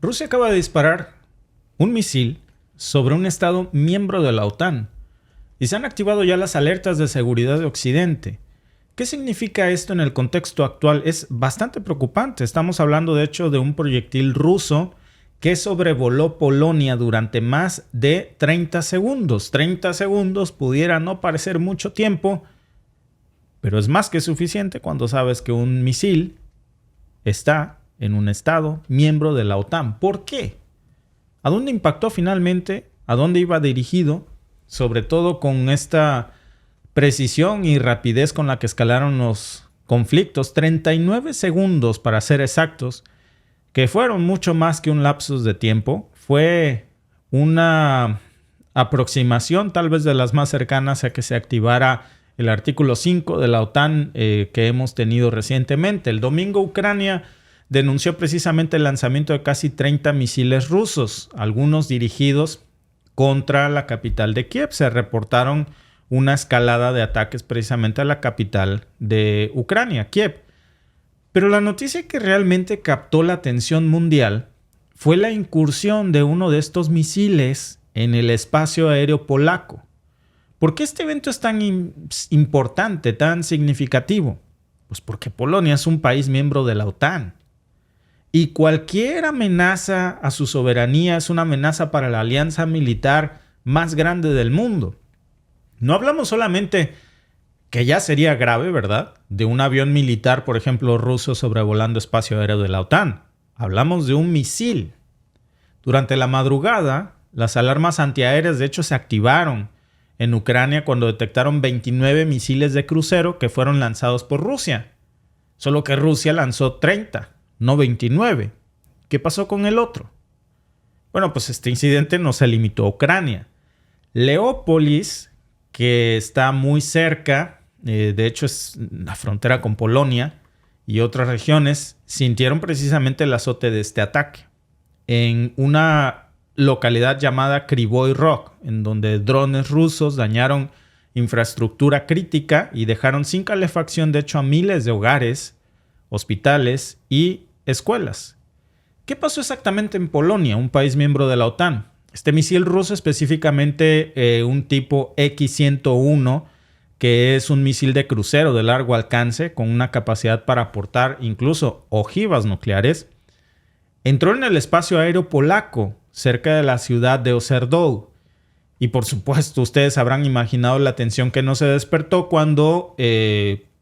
Rusia acaba de disparar un misil sobre un estado miembro de la OTAN y se han activado ya las alertas de seguridad de Occidente. ¿Qué significa esto en el contexto actual? Es bastante preocupante. Estamos hablando de hecho de un proyectil ruso que sobrevoló Polonia durante más de 30 segundos. 30 segundos pudiera no parecer mucho tiempo, pero es más que suficiente cuando sabes que un misil está en un estado miembro de la OTAN. ¿Por qué? ¿A dónde impactó finalmente? ¿A dónde iba dirigido? Sobre todo con esta precisión y rapidez con la que escalaron los conflictos. 39 segundos para ser exactos, que fueron mucho más que un lapsus de tiempo. Fue una aproximación tal vez de las más cercanas a que se activara el artículo 5 de la OTAN que hemos tenido recientemente. El domingo Ucrania denunció precisamente el lanzamiento de casi 30 misiles rusos, algunos dirigidos contra la capital de Kiev. Se reportaron una escalada de ataques precisamente a la capital de Ucrania, Kiev. Pero la noticia que realmente captó la atención mundial fue la incursión de uno de estos misiles en el espacio aéreo polaco. ¿Por qué este evento es tan importante, tan significativo? Pues porque Polonia es un país miembro de la OTAN. Y cualquier amenaza a su soberanía es una amenaza para la alianza militar más grande del mundo. No hablamos solamente, que ya sería grave, ¿verdad?, de un avión militar, por ejemplo, ruso sobrevolando espacio aéreo de la OTAN. Hablamos de un misil. Durante la madrugada, las alarmas antiaéreas de hecho se activaron en Ucrania cuando detectaron 29 misiles de crucero que fueron lanzados por Rusia. Solo que Rusia lanzó 30, no 29. ¿Qué pasó con el otro? Bueno, pues este incidente no se limitó a Ucrania. Leópolis, que está muy cerca, de hecho es la frontera con Polonia y otras regiones, sintieron precisamente el azote de este ataque. En una localidad llamada Kryvyi Rog, en donde drones rusos dañaron infraestructura crítica y dejaron sin calefacción, de hecho, a miles de hogares, hospitales y escuelas. ¿Qué pasó exactamente en Polonia, un país miembro de la OTAN? Este misil ruso, específicamente un tipo X-101, que es un misil de crucero de largo alcance con una capacidad para aportar incluso ojivas nucleares, entró en el espacio aéreo polaco cerca de la ciudad de Oserdów. Y por supuesto, ustedes habrán imaginado la tensión que no se despertó cuando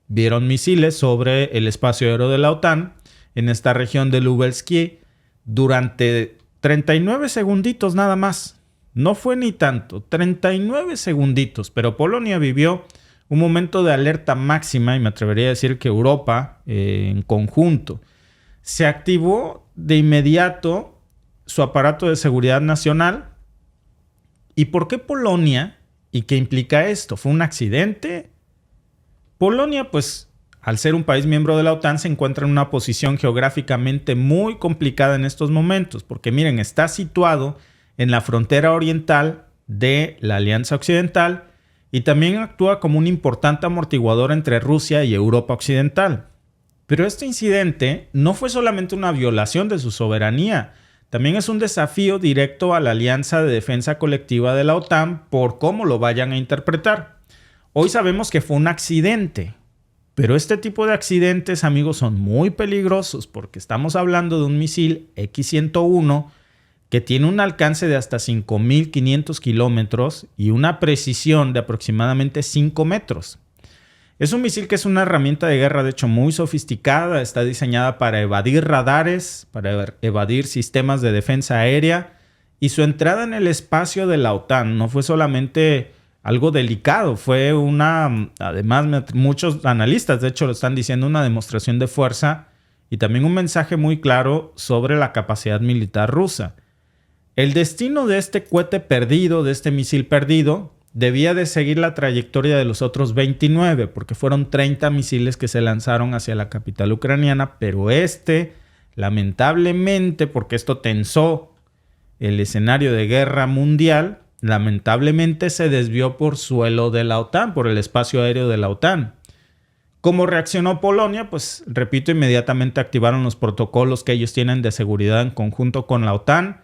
vieron misiles sobre el espacio aéreo de la OTAN en esta región de Lubelski durante 39 segunditos nada más. No fue ni tanto, 39 segunditos, pero Polonia vivió un momento de alerta máxima y me atrevería a decir que Europa en conjunto. Se activó de inmediato su aparato de seguridad nacional. ¿Y por qué Polonia? ¿Y qué implica esto? ¿Fue un accidente? Polonia, pues, al ser un país miembro de la OTAN, se encuentra en una posición geográficamente muy complicada en estos momentos, porque miren, está situado en la frontera oriental de la Alianza Occidental y también actúa como un importante amortiguador entre Rusia y Europa Occidental. Pero este incidente no fue solamente una violación de su soberanía, también es un desafío directo a la Alianza de Defensa Colectiva de la OTAN por cómo lo vayan a interpretar. Hoy sabemos que fue un accidente, pero este tipo de accidentes, amigos, son muy peligrosos porque estamos hablando de un misil X-101 que tiene un alcance de hasta 5.500 kilómetros y una precisión de aproximadamente 5 metros. Es un misil que es una herramienta de guerra, de hecho, muy sofisticada. Está diseñada para evadir radares, para evadir sistemas de defensa aérea. Y su entrada en el espacio de la OTAN no fue solamente algo delicado. Fue además, muchos analistas, de hecho, lo están diciendo, una demostración de fuerza y también un mensaje muy claro sobre la capacidad militar rusa. El destino de este cohete perdido, de este misil perdido, debía de seguir la trayectoria de los otros 29, porque fueron 30 misiles que se lanzaron hacia la capital ucraniana, pero lamentablemente, porque esto tensó el escenario de guerra mundial, lamentablemente se desvió por suelo de la OTAN, por el espacio aéreo de la OTAN. ¿Cómo reaccionó Polonia? Pues, repito, inmediatamente activaron los protocolos que ellos tienen de seguridad en conjunto con la OTAN.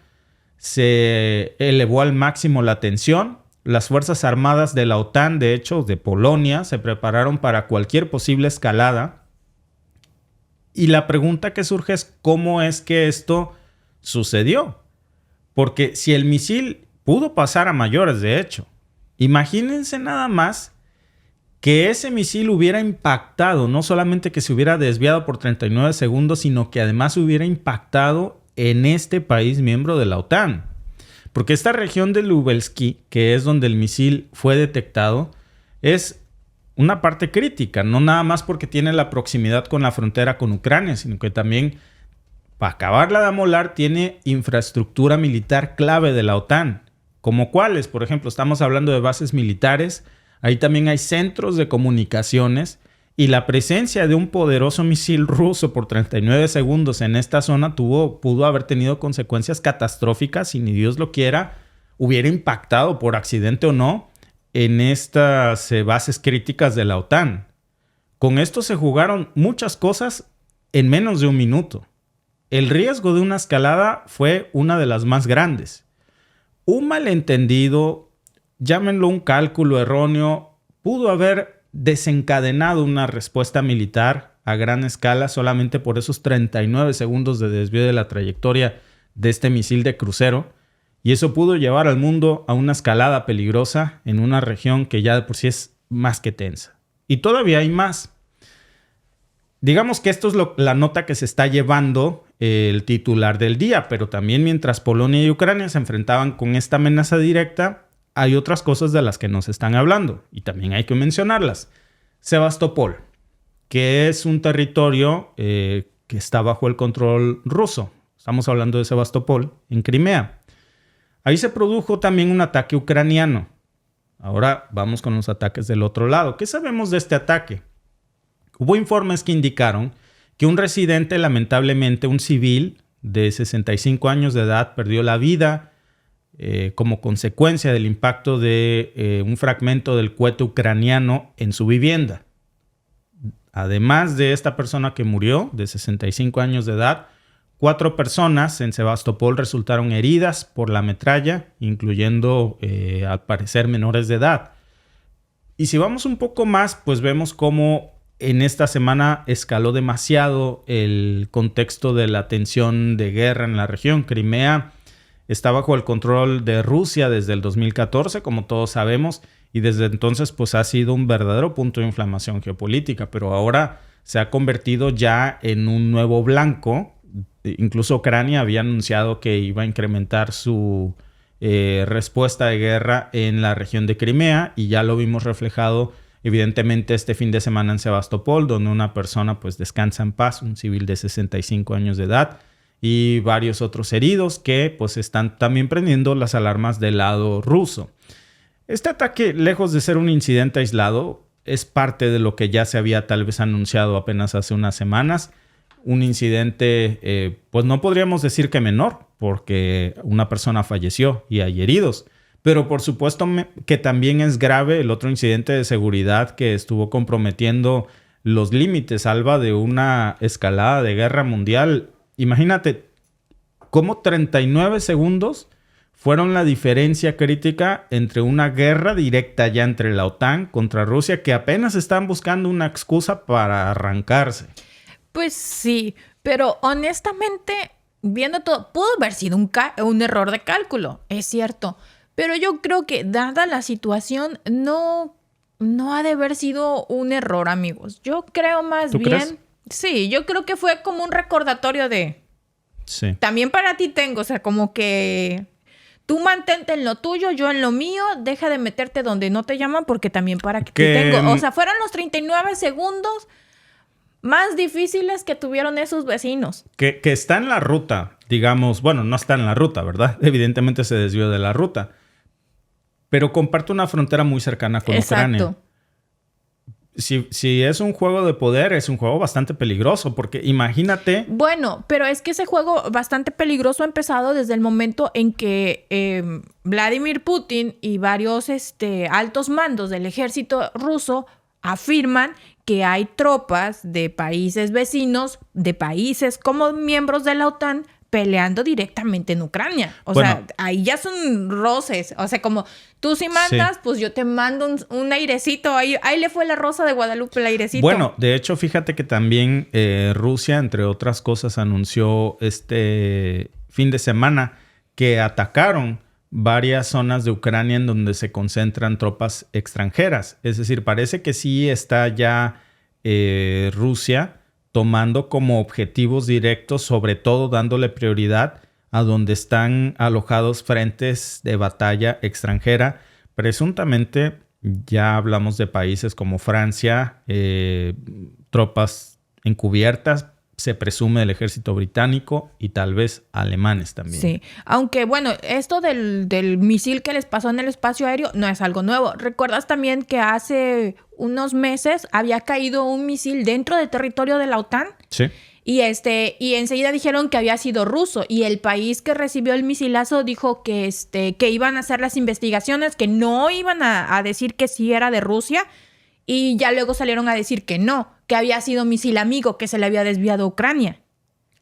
Se elevó al máximo la tensión. Las Fuerzas Armadas de la OTAN, de hecho, de Polonia, se prepararon para cualquier posible escalada. Y la pregunta que surge es cómo es que esto sucedió. Porque si el misil pudo pasar a mayores, de hecho, imagínense nada más que ese misil hubiera impactado, no solamente que se hubiera desviado por 39 segundos, sino que además hubiera impactado en este país miembro de la OTAN. Porque esta región de Lubelski, que es donde el misil fue detectado, es una parte crítica, no nada más porque tiene la proximidad con la frontera con Ucrania, sino que también, para acabarla de amolar, tiene infraestructura militar clave de la OTAN. ¿Como cuáles? Por ejemplo, estamos hablando de bases militares. Ahí también hay centros de comunicaciones y la presencia de un poderoso misil ruso por 39 segundos en esta zona pudo haber tenido consecuencias catastróficas y ni Dios lo quiera, hubiera impactado por accidente o no en estas bases críticas de la OTAN. Con esto se jugaron muchas cosas en menos de un minuto. El riesgo de una escalada fue una de las más grandes. Un malentendido, llámenlo un cálculo erróneo, pudo haber desencadenado una respuesta militar a gran escala solamente por esos 39 segundos de desvío de la trayectoria de este misil de crucero. Y eso pudo llevar al mundo a una escalada peligrosa en una región que ya de por sí es más que tensa. Y todavía hay más. Digamos que esto es la nota que se está llevando el titular del día, pero también mientras Polonia y Ucrania se enfrentaban con esta amenaza directa, hay otras cosas de las que nos están hablando y también hay que mencionarlas. Sebastopol, que es un territorio que está bajo el control ruso. Estamos hablando de Sebastopol, en Crimea. Ahí se produjo también un ataque ucraniano. Ahora vamos con los ataques del otro lado. ¿Qué sabemos de este ataque? Hubo informes que indicaron que un residente, lamentablemente un civil de 65 años de edad, perdió la vida como consecuencia del impacto de un fragmento del cohete ucraniano en su vivienda. Además de esta persona que murió, de 65 años de edad, 4 personas en Sebastopol resultaron heridas por la metralla, incluyendo, al parecer, menores de edad. Y si vamos un poco más, pues vemos cómo en esta semana escaló demasiado el contexto de la tensión de guerra en la región. Crimea está bajo el control de Rusia desde el 2014, como todos sabemos, y desde entonces pues ha sido un verdadero punto de inflamación geopolítica, pero ahora se ha convertido ya en un nuevo blanco. Incluso Ucrania había anunciado que iba a incrementar su respuesta de guerra en la región de Crimea y ya lo vimos reflejado evidentemente este fin de semana en Sebastopol, donde una persona pues descansa en paz, un civil de 65 años de edad y varios otros heridos que pues están también prendiendo las alarmas del lado ruso. Este ataque, lejos de ser un incidente aislado, es parte de lo que ya se había tal vez anunciado apenas hace unas semanas. Un incidente, pues no podríamos decir que menor, porque una persona falleció y hay heridos. Pero por supuesto que también es grave el otro incidente de seguridad que estuvo comprometiendo los límites, Alba, de una escalada de guerra mundial. Imagínate cómo 39 segundos fueron la diferencia crítica entre una guerra directa ya entre la OTAN contra Rusia, que apenas están buscando una excusa para arrancarse. Pues sí, pero honestamente, viendo todo, pudo haber sido un error de cálculo, es cierto. Pero yo creo que, dada la situación, no ha de haber sido un error, amigos. Yo creo más bien... ¿Crees? Sí, yo creo que fue como un recordatorio de... Sí. También para ti tengo, o sea, como que... Tú mantente en lo tuyo, yo en lo mío. Deja de meterte donde no te llaman porque también para ti tengo... O sea, fueron los 39 segundos más difíciles que tuvieron esos vecinos. Que está en la ruta, digamos. Bueno, no está en la ruta, ¿verdad? Evidentemente se desvió de la ruta. Pero comparte una frontera muy cercana con Ucrania. Si es un juego de poder, es un juego bastante peligroso, porque imagínate... Bueno, pero es que ese juego bastante peligroso ha empezado desde el momento en que Vladimir Putin y varios altos mandos del ejército ruso afirman que hay tropas de países vecinos, de países como miembros de la OTAN, peleando directamente en Ucrania. O sea, ahí ya son roces. O sea, como tú si mandas, pues yo te mando un airecito. Ahí le fue la Rosa de Guadalupe el airecito. Bueno, de hecho, fíjate que también Rusia, entre otras cosas, anunció este fin de semana que atacaron varias zonas de Ucrania en donde se concentran tropas extranjeras. Es decir, parece que sí está ya Rusia tomando como objetivos directos, sobre todo dándole prioridad a donde están alojados frentes de batalla extranjera. Presuntamente ya hablamos de países como Francia, tropas encubiertas, se presume del ejército británico y tal vez alemanes también. Sí, aunque bueno, esto del misil que les pasó en el espacio aéreo no es algo nuevo. ¿Recuerdas también que hace unos meses había caído un misil dentro del territorio de la OTAN? Sí. Y enseguida dijeron que había sido ruso, y el país que recibió el misilazo dijo que iban a hacer las investigaciones, que no iban a decir que sí era de Rusia, y ya luego salieron a decir que no, que había sido misil amigo, que se le había desviado a Ucrania.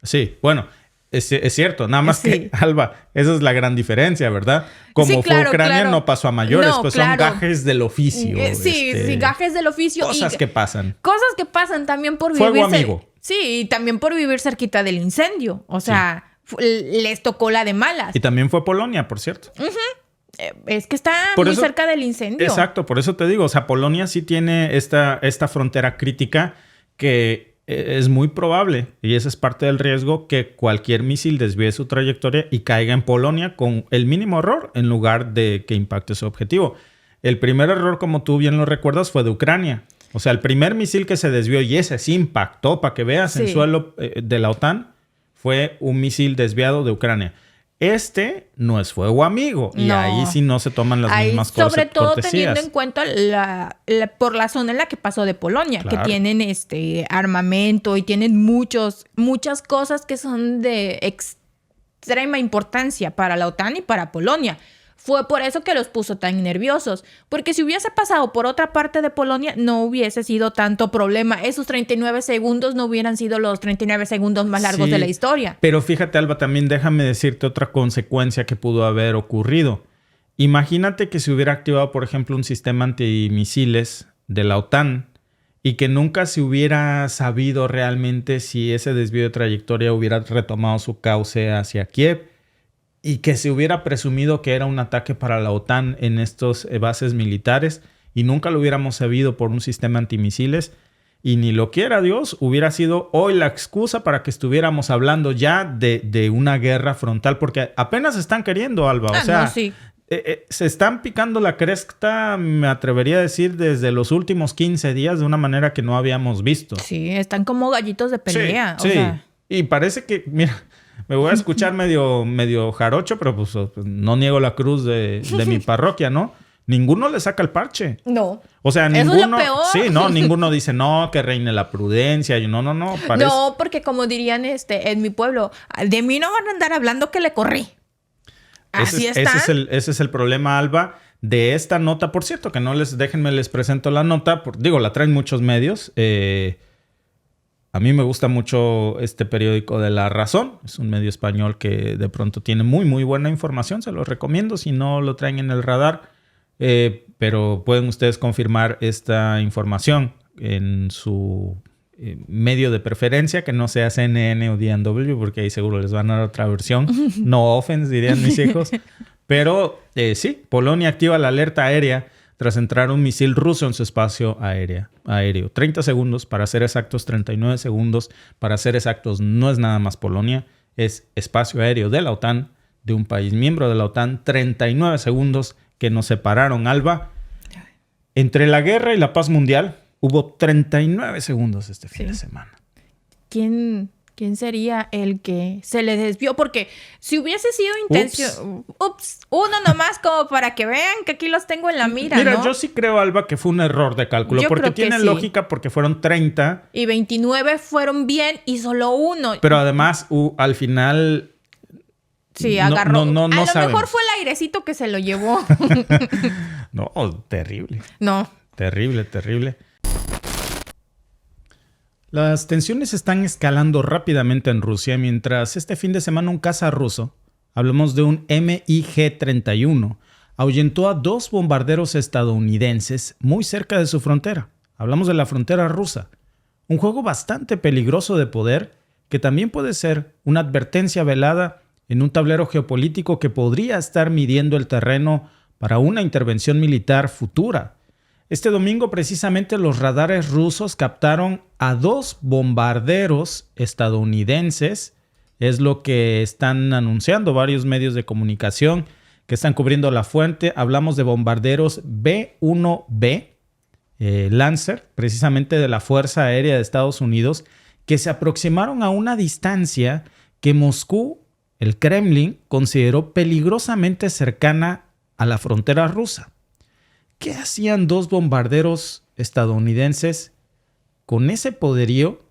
Sí, bueno, es cierto. Nada más que, Alba, esa es la gran diferencia, ¿verdad? Como sí, fue Ucrania, no pasó a mayores. No, pues son gajes del oficio. Sí, gajes del oficio. Cosas que pasan. Cosas que pasan también por vivir... Fuego amigo. Sí, y también por vivir cerquita del incendio. O sea, les tocó la de malas. Y también fue Polonia, por cierto. Es que está muy cerca del incendio. Exacto, por eso te digo. O sea, Polonia sí tiene esta frontera crítica que es muy probable, y ese es parte del riesgo, que cualquier misil desvíe su trayectoria y caiga en Polonia con el mínimo error en lugar de que impacte su objetivo. El primer error, como tú bien lo recuerdas, fue de Ucrania. O sea, el primer misil que se desvió, y ese sí impactó, para que veas, en suelo de la OTAN, fue un misil desviado de Ucrania. Este no es fuego amigo. Y ahí sí no se toman las mismas cosas. Sobre todo teniendo en cuenta por la zona en la que pasó de Polonia. Claro. Que tienen armamento y tienen muchas cosas que son de extrema importancia para la OTAN y para Polonia. Fue por eso que los puso tan nerviosos. Porque si hubiese pasado por otra parte de Polonia, no hubiese sido tanto problema. Esos 39 segundos no hubieran sido los 39 segundos más largos de la historia. Pero fíjate, Alba, también déjame decirte otra consecuencia que pudo haber ocurrido. Imagínate que se hubiera activado, por ejemplo, un sistema antimisiles de la OTAN y que nunca se hubiera sabido realmente si ese desvío de trayectoria hubiera retomado su cauce hacia Kiev. Y que se hubiera presumido que era un ataque para la OTAN en estos bases militares y nunca lo hubiéramos sabido por un sistema antimisiles. Y ni lo quiera Dios, hubiera sido hoy la excusa para que estuviéramos hablando ya de una guerra frontal. Porque apenas están queriendo, Alba. O sea, se están picando la cresta, me atrevería a decir, desde los últimos 15 días de una manera que no habíamos visto. Sí, están como gallitos de pelea. Sí, y parece que, mira... Me voy a escuchar medio jarocho, pero pues no niego la cruz de mi parroquia, ¿no? Ninguno le saca el parche. No. O sea, ninguno... Eso es lo peor. Sí, no, ninguno dice, no, que reine la prudencia. Y no. Parece... No, porque como dirían en mi pueblo, de mí no van a andar hablando que le corrí. Así está. Ese es el problema, Alba, de esta nota. Por cierto, que déjenme les presento la nota. La traen muchos medios. A mí me gusta mucho este periódico de La Razón. Es un medio español que de pronto tiene muy, muy buena información. Se los recomiendo si no lo traen en el radar. Pero pueden ustedes confirmar esta información en su medio de preferencia, que no sea CNN o DNW, porque ahí seguro les van a dar otra versión. No offense, dirían mis hijos. Pero sí, Polonia activa la alerta aérea tras entrar un misil ruso en su espacio aéreo. 30 segundos, para ser exactos, 39 segundos. Para ser exactos, no es nada más Polonia, es espacio aéreo de la OTAN, de un país miembro de la OTAN. 39 segundos que nos separaron, Alba. Entre la guerra y la paz mundial, hubo 39 segundos este fin de semana. ¿Quién sería el que se le desvió? Porque si hubiese sido intención... Uno nomás como para que vean que aquí los tengo en la mira, Mira, ¿no? yo sí creo, Alba, que fue un error de cálculo. Porque tiene lógica, porque fueron 30. Y 29 fueron bien y solo uno. Pero además, al final... Sí, agarró. No a lo sabemos. mejor fue el airecito que se lo llevó. No, terrible. No. Terrible. Las tensiones están escalando rápidamente en Rusia mientras este fin de semana un caza ruso, hablamos de un MiG-31, ahuyentó a 2 bombarderos estadounidenses muy cerca de su frontera. Hablamos de la frontera rusa. Un juego bastante peligroso de poder que también puede ser una advertencia velada en un tablero geopolítico que podría estar midiendo el terreno para una intervención militar futura. Este domingo precisamente los radares rusos captaron a 2 bombarderos estadounidenses. Es lo que están anunciando varios medios de comunicación que están cubriendo la fuente. Hablamos de bombarderos B-1B, Lancer, precisamente de la Fuerza Aérea de Estados Unidos, que se aproximaron a una distancia que Moscú, el Kremlin, consideró peligrosamente cercana a la frontera rusa. ¿Qué hacían 2 bombarderos estadounidenses con ese poderío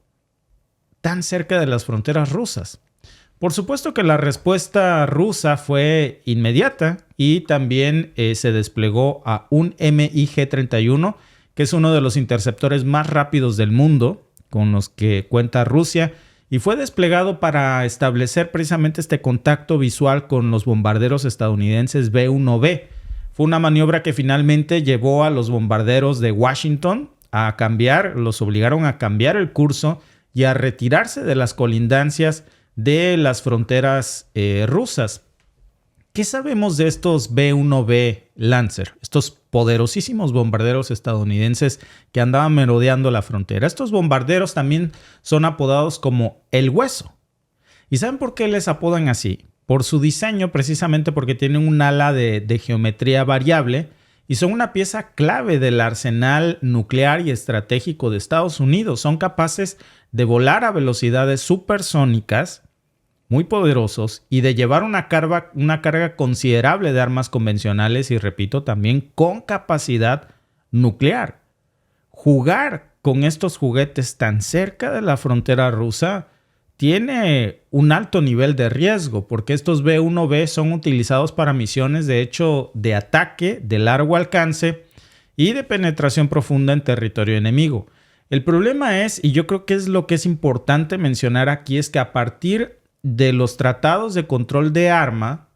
tan cerca de las fronteras rusas? Por supuesto que la respuesta rusa fue inmediata y también se desplegó a un MiG-31, que es uno de los interceptores más rápidos del mundo con los que cuenta Rusia, y fue desplegado para establecer precisamente este contacto visual con los bombarderos estadounidenses B-1B. Fue una maniobra que finalmente llevó a los bombarderos de Washington a cambiar, los obligaron a cambiar el curso y a retirarse de las colindancias de las fronteras rusas. ¿Qué sabemos de estos B-1B Lancer? Estos poderosísimos bombarderos estadounidenses que andaban merodeando la frontera. Estos bombarderos también son apodados como el hueso. ¿Y saben por qué les apodan así? Por su diseño, precisamente porque tienen un ala de geometría variable y son una pieza clave del arsenal nuclear y estratégico de Estados Unidos. Son capaces de volar a velocidades supersónicas, muy poderosos, y de llevar una carga considerable de armas convencionales y, repito, también con capacidad nuclear. Jugar con estos juguetes tan cerca de la frontera rusa tiene un alto nivel de riesgo, porque estos B-1B son utilizados para misiones, de hecho, de ataque de largo alcance y de penetración profunda en territorio enemigo. El problema es, y yo creo que es lo que es importante mencionar aquí, es que a partir de los tratados de control de arma,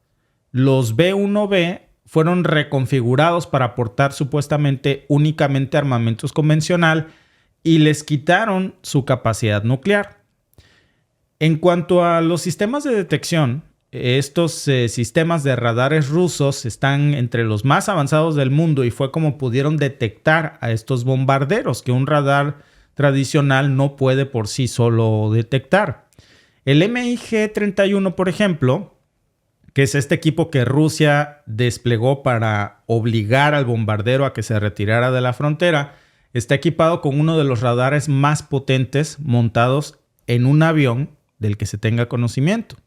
los B-1B fueron reconfigurados para aportar supuestamente únicamente armamentos convencional y les quitaron su capacidad nuclear. En cuanto a los sistemas de detección, estos sistemas de radares rusos están entre los más avanzados del mundo y fue como pudieron detectar a estos bombarderos que un radar tradicional no puede por sí solo detectar. El MiG-31, por ejemplo, que es este equipo que Rusia desplegó para obligar al bombardero a que se retirara de la frontera, está equipado con uno de los radares más potentes montados en un avión del que se tenga conocimiento.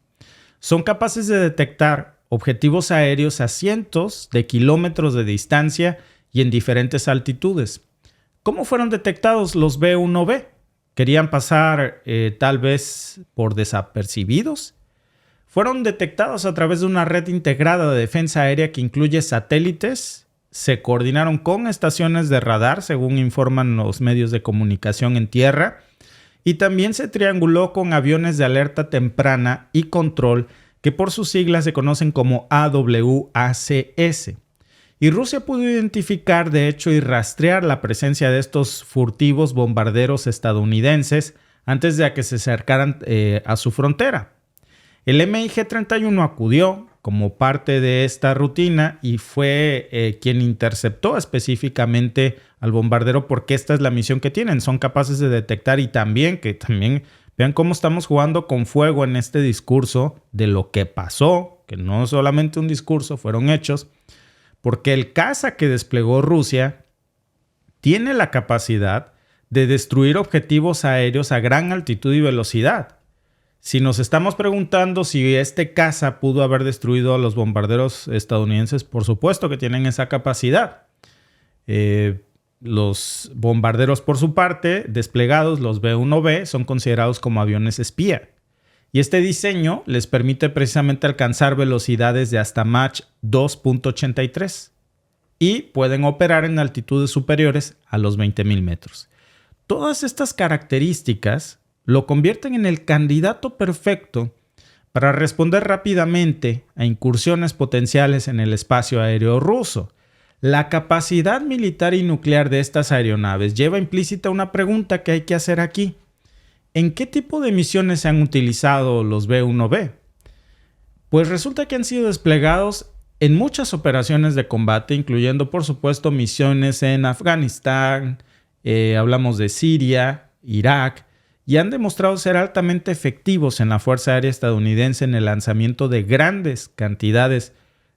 Son capaces de detectar objetivos aéreos a cientos de kilómetros de distancia y en diferentes altitudes. ¿Cómo fueron detectados los B-1B? ¿Querían pasar tal vez por desapercibidos? Fueron detectados a través de una red integrada de defensa aérea que incluye satélites. Se coordinaron con estaciones de radar, según informan los medios de comunicación en tierra. Y también se trianguló con aviones de alerta temprana y control, que por sus siglas se conocen como AWACS. Y Rusia pudo identificar, de hecho, y rastrear la presencia de estos furtivos bombarderos estadounidenses antes de que se acercaran a su frontera. El MiG-31 acudió como parte de esta rutina y fue quien interceptó específicamente al bombardero, porque esta es la misión que tienen. Son capaces de detectar y también vean cómo estamos jugando con fuego en este discurso de lo que pasó, que no es solamente un discurso, fueron hechos. Porque el caza que desplegó Rusia tiene la capacidad de destruir objetivos aéreos a gran altitud y velocidad. Si nos estamos preguntando si este caza pudo haber destruido a los bombarderos estadounidenses, por supuesto que tienen esa capacidad. Los bombarderos, por su parte, desplegados, los B-1B, son considerados como aviones espía. Y este diseño les permite precisamente alcanzar velocidades de hasta Mach 2.83 y pueden operar en altitudes superiores a los 20,000 metros. Todas estas características lo convierten en el candidato perfecto para responder rápidamente a incursiones potenciales en el espacio aéreo ruso. La capacidad militar y nuclear de estas aeronaves lleva implícita una pregunta que hay que hacer aquí. ¿En qué tipo de misiones se han utilizado los B-1B? Pues resulta que han sido desplegados en muchas operaciones de combate, incluyendo por supuesto misiones en Afganistán, hablamos de Siria, Irak, y han demostrado ser altamente efectivos en la Fuerza Aérea estadounidense en el lanzamiento de grandes cantidades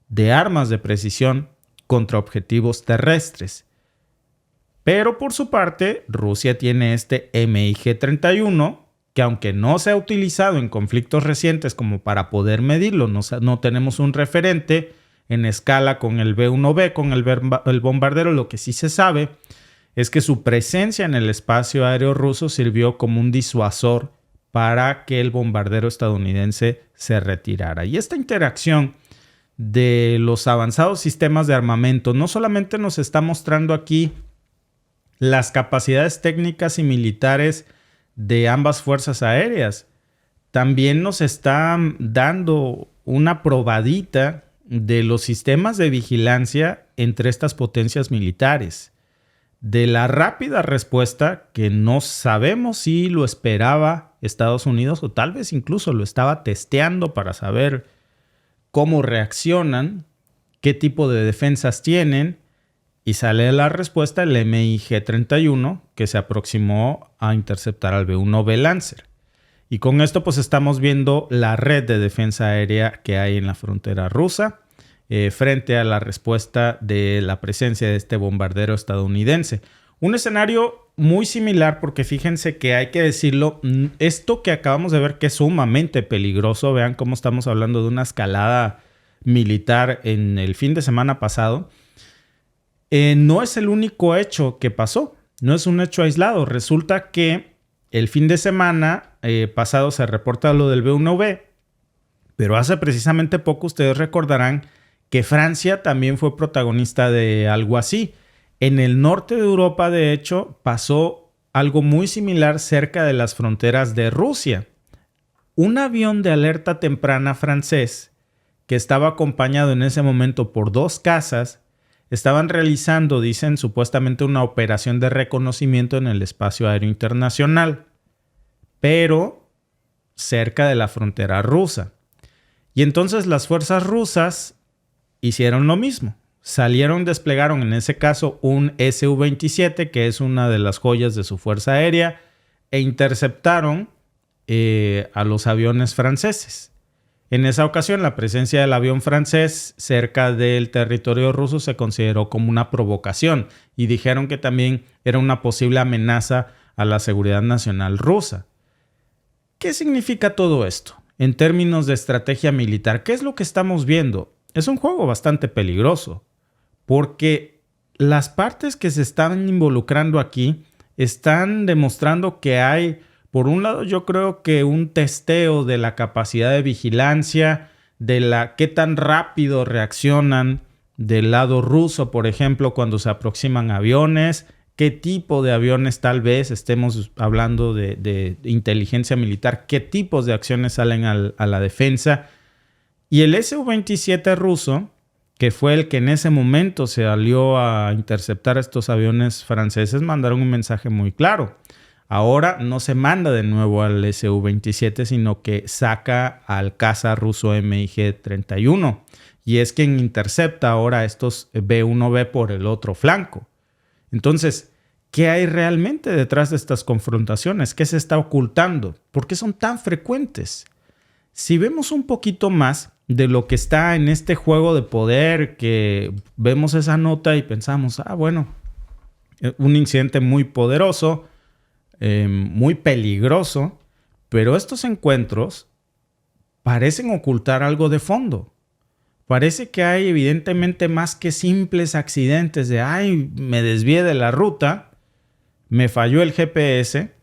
de armas de precisión contra objetivos terrestres. Pero por su parte, Rusia tiene este MiG-31, que aunque no se ha utilizado en conflictos recientes como para poder medirlo, no tenemos un referente en escala con el B-1B, con el bombardero. Lo que sí se sabe es que su presencia en el espacio aéreo ruso sirvió como un disuasor para que el bombardero estadounidense se retirara. Y esta interacción de los avanzados sistemas de armamento no solamente nos está mostrando aquí las capacidades técnicas y militares de ambas fuerzas aéreas, también nos está dando una probadita de los sistemas de vigilancia entre estas potencias militares, de la rápida respuesta que no sabemos si lo esperaba Estados Unidos o tal vez incluso lo estaba testeando para saber cómo reaccionan, qué tipo de defensas tienen, y sale la respuesta el MiG-31 que se aproximó a interceptar al B-1B Lancer. Y con esto pues estamos viendo la red de defensa aérea que hay en la frontera rusa frente a la respuesta de la presencia de este bombardero estadounidense. Un escenario muy similar porque fíjense que hay que decirlo, esto que acabamos de ver que es sumamente peligroso, vean cómo estamos hablando de una escalada militar en el fin de semana pasado, no es el único hecho que pasó, no es un hecho aislado. Resulta que el fin de semana pasado se reporta lo del B-1B, pero hace precisamente poco ustedes recordarán que Francia también fue protagonista de algo así. En el norte de Europa, de hecho, pasó algo muy similar cerca de las fronteras de Rusia. Un avión de alerta temprana francés, que estaba acompañado en ese momento por 2 cazas, estaban realizando, dicen, supuestamente una operación de reconocimiento en el espacio aéreo internacional, pero cerca de la frontera rusa. Y entonces las fuerzas rusas hicieron lo mismo. Desplegaron en ese caso un Su-27, que es una de las joyas de su fuerza aérea, e interceptaron a los aviones franceses. En esa ocasión, la presencia del avión francés cerca del territorio ruso se consideró como una provocación y dijeron que también era una posible amenaza a la seguridad nacional rusa. ¿Qué significa todo esto en términos de estrategia militar? ¿Qué es lo que estamos viendo? Es un juego bastante peligroso porque las partes que se están involucrando aquí están demostrando que hay, por un lado, yo creo que un testeo de la capacidad de vigilancia, de qué tan rápido reaccionan del lado ruso, por ejemplo, cuando se aproximan aviones, qué tipo de aviones tal vez estemos hablando de inteligencia militar, qué tipos de acciones salen a la defensa. Y el Su-27 ruso, que fue el que en ese momento se alió a interceptar a estos aviones franceses, mandaron un mensaje muy claro. Ahora no se manda de nuevo al Su-27, sino que saca al caza ruso MiG-31. Y es quien intercepta ahora estos B-1B por el otro flanco. Entonces, ¿qué hay realmente detrás de estas confrontaciones? ¿Qué se está ocultando? ¿Por qué son tan frecuentes? Si vemos un poquito más de lo que está en este juego de poder, que vemos esa nota y pensamos, bueno, un incidente muy poderoso, muy peligroso, pero estos encuentros parecen ocultar algo de fondo. Parece que hay evidentemente más que simples accidentes de, me desvié de la ruta, me falló el GPS.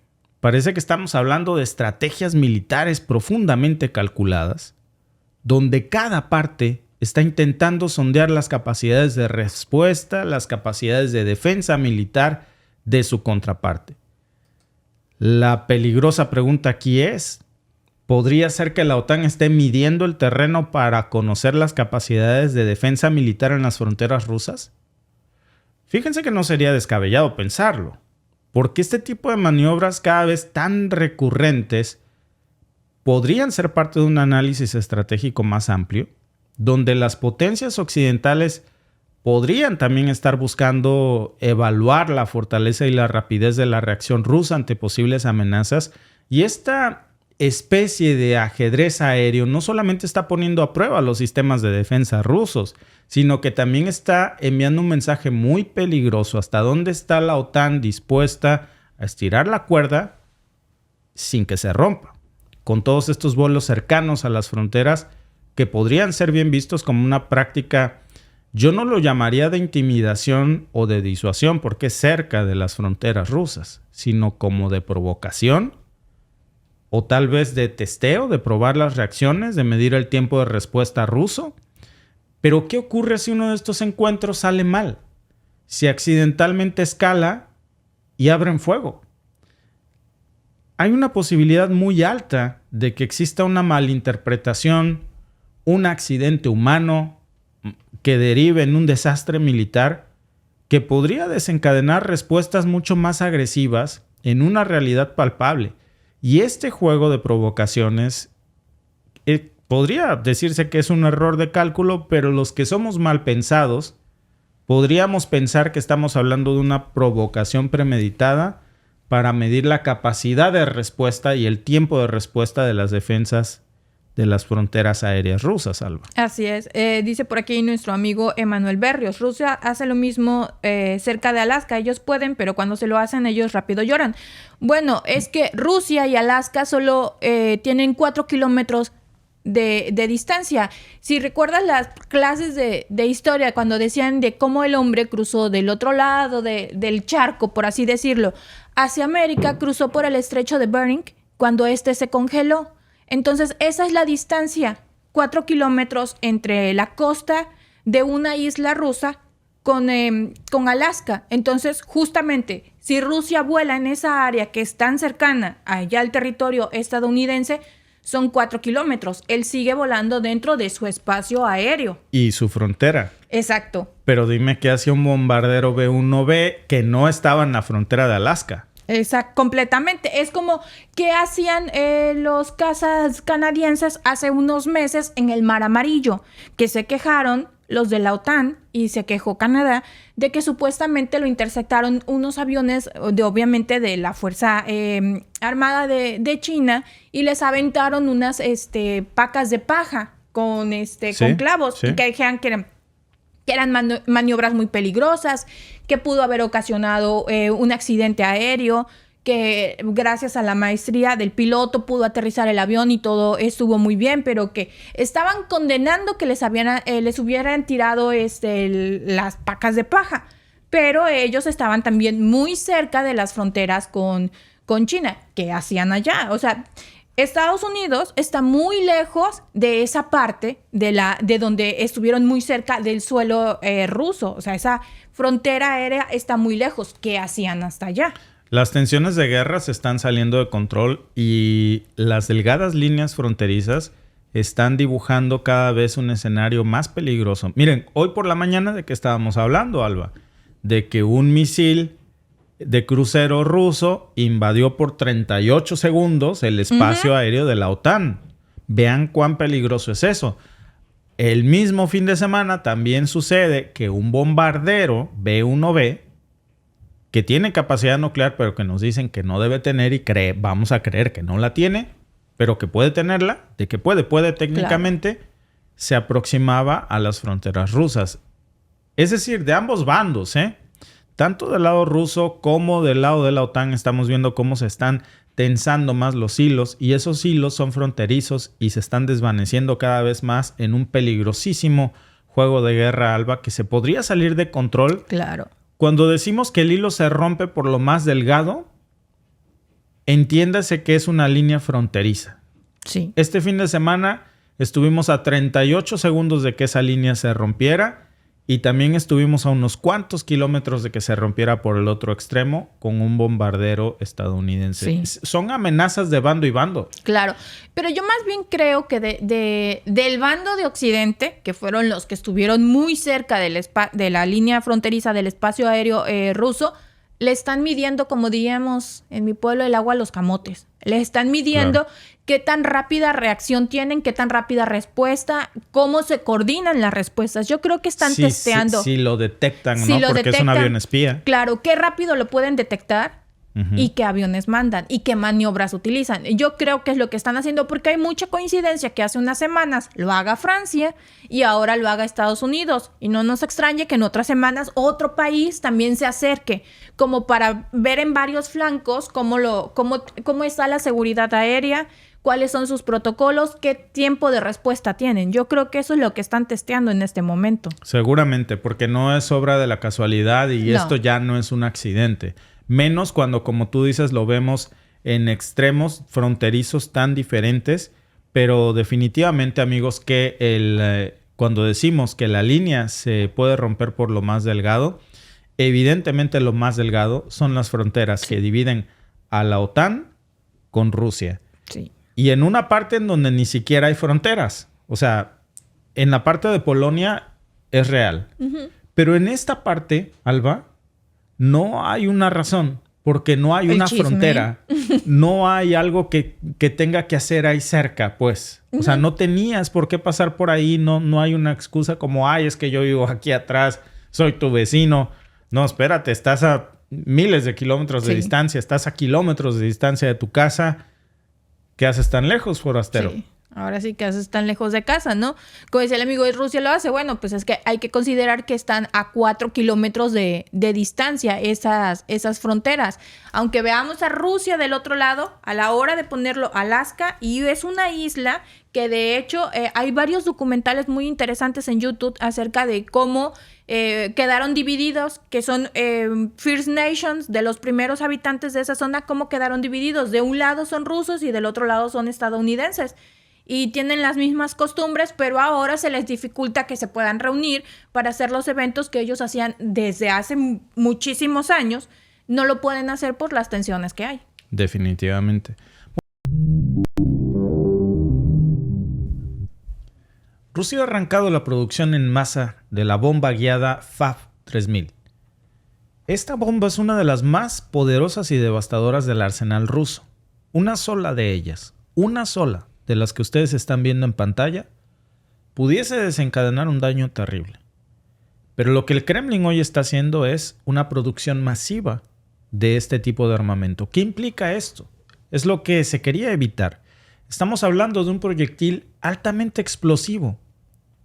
Parece que estamos hablando de estrategias militares profundamente calculadas, donde cada parte está intentando sondear las capacidades de respuesta, las capacidades de defensa militar de su contraparte. La peligrosa pregunta aquí es, ¿podría ser que la OTAN esté midiendo el terreno para conocer las capacidades de defensa militar en las fronteras rusas? Fíjense que no sería descabellado pensarlo, porque este tipo de maniobras cada vez tan recurrentes podrían ser parte de un análisis estratégico más amplio, donde las potencias occidentales podrían también estar buscando evaluar la fortaleza y la rapidez de la reacción rusa ante posibles amenazas. Y esta especie de ajedrez aéreo no solamente está poniendo a prueba los sistemas de defensa rusos, sino que también está enviando un mensaje muy peligroso hasta dónde está la OTAN dispuesta a estirar la cuerda sin que se rompa, con todos estos vuelos cercanos a las fronteras que podrían ser bien vistos como una práctica, yo no lo llamaría de intimidación o de disuasión porque es cerca de las fronteras rusas, sino como de provocación o tal vez de testeo, de probar las reacciones, de medir el tiempo de respuesta ruso. Pero ¿qué ocurre si uno de estos encuentros sale mal? Si accidentalmente escala y abren fuego. Hay una posibilidad muy alta de que exista una malinterpretación, un accidente humano que derive en un desastre militar que podría desencadenar respuestas mucho más agresivas en una realidad palpable. Y este juego de provocaciones podría decirse que es un error de cálculo, pero los que somos mal pensados podríamos pensar que estamos hablando de una provocación premeditada para medir la capacidad de respuesta y el tiempo de respuesta de las defensas de las fronteras aéreas rusas, Alba. Así es. Dice por aquí nuestro amigo Emanuel Berrios. Rusia hace lo mismo cerca de Alaska. Ellos pueden, pero cuando se lo hacen, ellos rápido lloran. Bueno, es que Rusia y Alaska solo tienen 4 kilómetros de distancia. Si recuerdas las clases de historia, cuando decían de cómo el hombre cruzó del otro lado del charco, por así decirlo, hacia América, cruzó por el estrecho de Bering cuando este se congeló. Entonces, esa es la distancia, 4 kilómetros entre la costa de una isla rusa con Alaska. Entonces, justamente, si Rusia vuela en esa área que es tan cercana allá al territorio estadounidense, son 4 kilómetros. Él sigue volando dentro de su espacio aéreo. Y su frontera. Exacto. Pero dime qué hacía un bombardero B-1B que no estaba en la frontera de Alaska. Exacto, completamente. Es como que hacían los cazas canadienses hace unos meses en el Mar Amarillo, que se quejaron los de la OTAN y se quejó Canadá de que supuestamente lo interceptaron unos aviones obviamente de la Fuerza Armada de China y les aventaron unas pacas de paja con clavos y que dijeron que eran maniobras muy peligrosas, que pudo haber ocasionado un accidente aéreo, que gracias a la maestría del piloto pudo aterrizar el avión y todo estuvo muy bien, pero que estaban condenando que les hubieran tirado las pacas de paja. Pero ellos estaban también muy cerca de las fronteras con China. ¿Qué hacían allá? O sea, Estados Unidos está muy lejos de esa parte de donde estuvieron muy cerca del suelo ruso. O sea, esa frontera aérea está muy lejos. ¿Qué hacían hasta allá? Las tensiones de guerra se están saliendo de control y las delgadas líneas fronterizas están dibujando cada vez un escenario más peligroso. Miren, hoy por la mañana, ¿de qué estábamos hablando, Alba? De que un misil de crucero ruso invadió por 38 segundos el espacio aéreo de la OTAN. Vean cuán peligroso es eso. El mismo fin de semana también sucede que un bombardero B-1B que tiene capacidad nuclear, pero que nos dicen que no debe tener y vamos a creer que no la tiene, pero que puede tenerla, de que puede técnicamente, claro, se aproximaba a las fronteras rusas. Es decir, de ambos bandos, tanto del lado ruso como del lado de la OTAN estamos viendo cómo se están tensando más los hilos y esos hilos son fronterizos y se están desvaneciendo cada vez más en un peligrosísimo juego de guerra, Alba, que se podría salir de control. Claro. Cuando decimos que el hilo se rompe por lo más delgado, entiéndase que es una línea fronteriza. Sí. Este fin de semana estuvimos a 38 segundos de que esa línea se rompiera Y también estuvimos a unos cuantos kilómetros de que se rompiera por el otro extremo con un bombardero estadounidense. Sí. Son amenazas de bando y bando. Claro, pero yo más bien creo que del bando de Occidente, que fueron los que estuvieron muy cerca de la línea fronteriza del espacio aéreo ruso, le están midiendo, como diríamos en mi pueblo, el agua a los camotes. Le están midiendo qué tan rápida reacción tienen, qué tan rápida respuesta, cómo se coordinan las respuestas. Yo creo que están testeando. Sí, lo detectan, ¿no? Porque es un avión espía. Claro, qué rápido lo pueden detectar y qué aviones mandan y qué maniobras utilizan. Yo creo que es lo que están haciendo porque hay mucha coincidencia que hace unas semanas lo haga Francia y ahora lo haga Estados Unidos. Y no nos extrañe que en otras semanas otro país también se acerque, como para ver en varios flancos cómo está la seguridad aérea, cuáles son sus protocolos, qué tiempo de respuesta tienen. Yo creo que eso es lo que están testeando en este momento. Seguramente, porque no es obra de la casualidad y esto ya no es un accidente. Menos cuando, como tú dices, lo vemos en extremos fronterizos tan diferentes. Pero definitivamente, amigos, que cuando decimos que la línea se puede romper por lo más delgado, evidentemente lo más delgado son las fronteras que dividen a la OTAN con Rusia. Sí. Y en una parte en donde ni siquiera hay fronteras. O sea, en la parte de Polonia es real. Pero en esta parte, Alba, no hay una razón. Porque no hay una frontera. No hay algo que tenga que hacer ahí cerca, pues. O sea, no tenías por qué pasar por ahí. No hay una excusa como, ay, es que yo vivo aquí atrás, soy tu vecino. No, espérate, estás a miles de kilómetros de distancia. Estás a kilómetros de distancia de tu casa. ¿Qué haces tan lejos, forastero? Sí. Ahora sí que haces tan lejos de casa, ¿no? Como decía el amigo de Rusia lo hace. Bueno, pues es que hay que considerar que están a 4 kilómetros de distancia esas fronteras. Aunque veamos a Rusia del otro lado, a la hora de ponerlo Alaska, y es una isla que de hecho hay varios documentales muy interesantes en YouTube acerca de cómo quedaron divididos, que son First Nations, de los primeros habitantes de esa zona, cómo quedaron divididos. De un lado son rusos y del otro lado son estadounidenses. Y tienen las mismas costumbres, pero ahora se les dificulta que se puedan reunir para hacer los eventos que ellos hacían desde hace muchísimos años. No lo pueden hacer por las tensiones que hay. Definitivamente. Rusia ha arrancado la producción en masa de la bomba guiada FAB-3000. Esta bomba es una de las más poderosas y devastadoras del arsenal ruso. Una sola de ellas, de las que ustedes están viendo en pantalla, pudiese desencadenar un daño terrible. Pero lo que el Kremlin hoy está haciendo es una producción masiva de este tipo de armamento. ¿Qué implica esto? Es lo que se quería evitar. Estamos hablando de un proyectil altamente explosivo,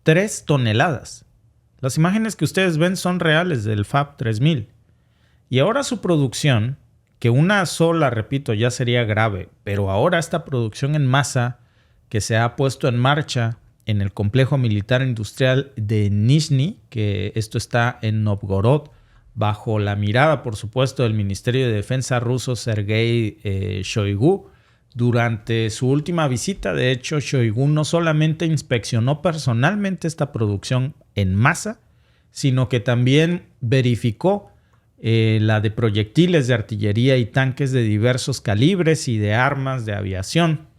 3 toneladas. Las imágenes que ustedes ven son reales del FAB-3000. Y ahora su producción, que una sola, repito, ya sería grave, pero ahora esta producción en masa que se ha puesto en marcha en el complejo militar industrial de Nizhny, que esto está en Novgorod, bajo la mirada, por supuesto, del Ministerio de Defensa ruso Sergei Shoigu. Durante su última visita, de hecho, Shoigu no solamente inspeccionó personalmente esta producción en masa, sino que también verificó la de proyectiles de artillería y tanques de diversos calibres y de armas de aviación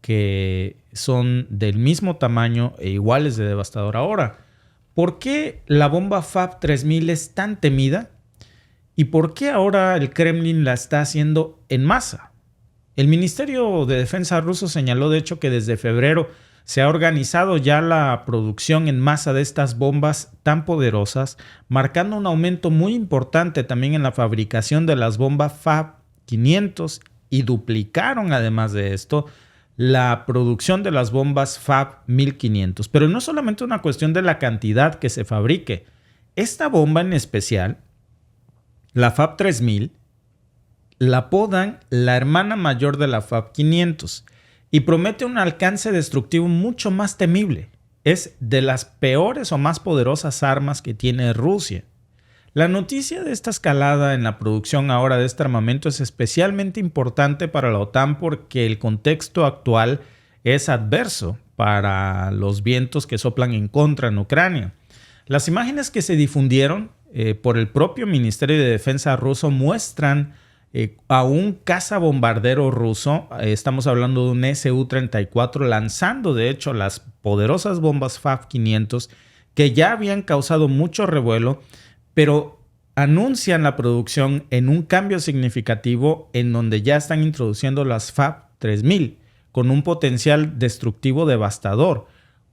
que son del mismo tamaño e iguales de devastadora. Ahora, ¿por qué la bomba FAB-3000 es tan temida? ¿Y por qué ahora el Kremlin la está haciendo en masa? El Ministerio de Defensa ruso señaló, de hecho, que desde febrero se ha organizado ya la producción en masa de estas bombas tan poderosas, marcando un aumento muy importante también en la fabricación de las bombas FAB-500 y duplicaron, además de esto, la producción de las bombas FAB-1500. Pero no es solamente una cuestión de la cantidad que se fabrique. Esta bomba en especial, la FAB-3000, la apodan la hermana mayor de la FAB-500 y promete un alcance destructivo mucho más temible. Es de las peores o más poderosas armas que tiene Rusia. La noticia de esta escalada en la producción ahora de este armamento es especialmente importante para la OTAN porque el contexto actual es adverso para los vientos que soplan en contra en Ucrania. Las imágenes que se difundieron por el propio Ministerio de Defensa ruso muestran a un cazabombardero ruso, estamos hablando de un Su-34, lanzando de hecho las poderosas bombas FAB-500 que ya habían causado mucho revuelo, pero anuncian la producción en un cambio significativo en donde ya están introduciendo las FAB-3000 con un potencial destructivo devastador.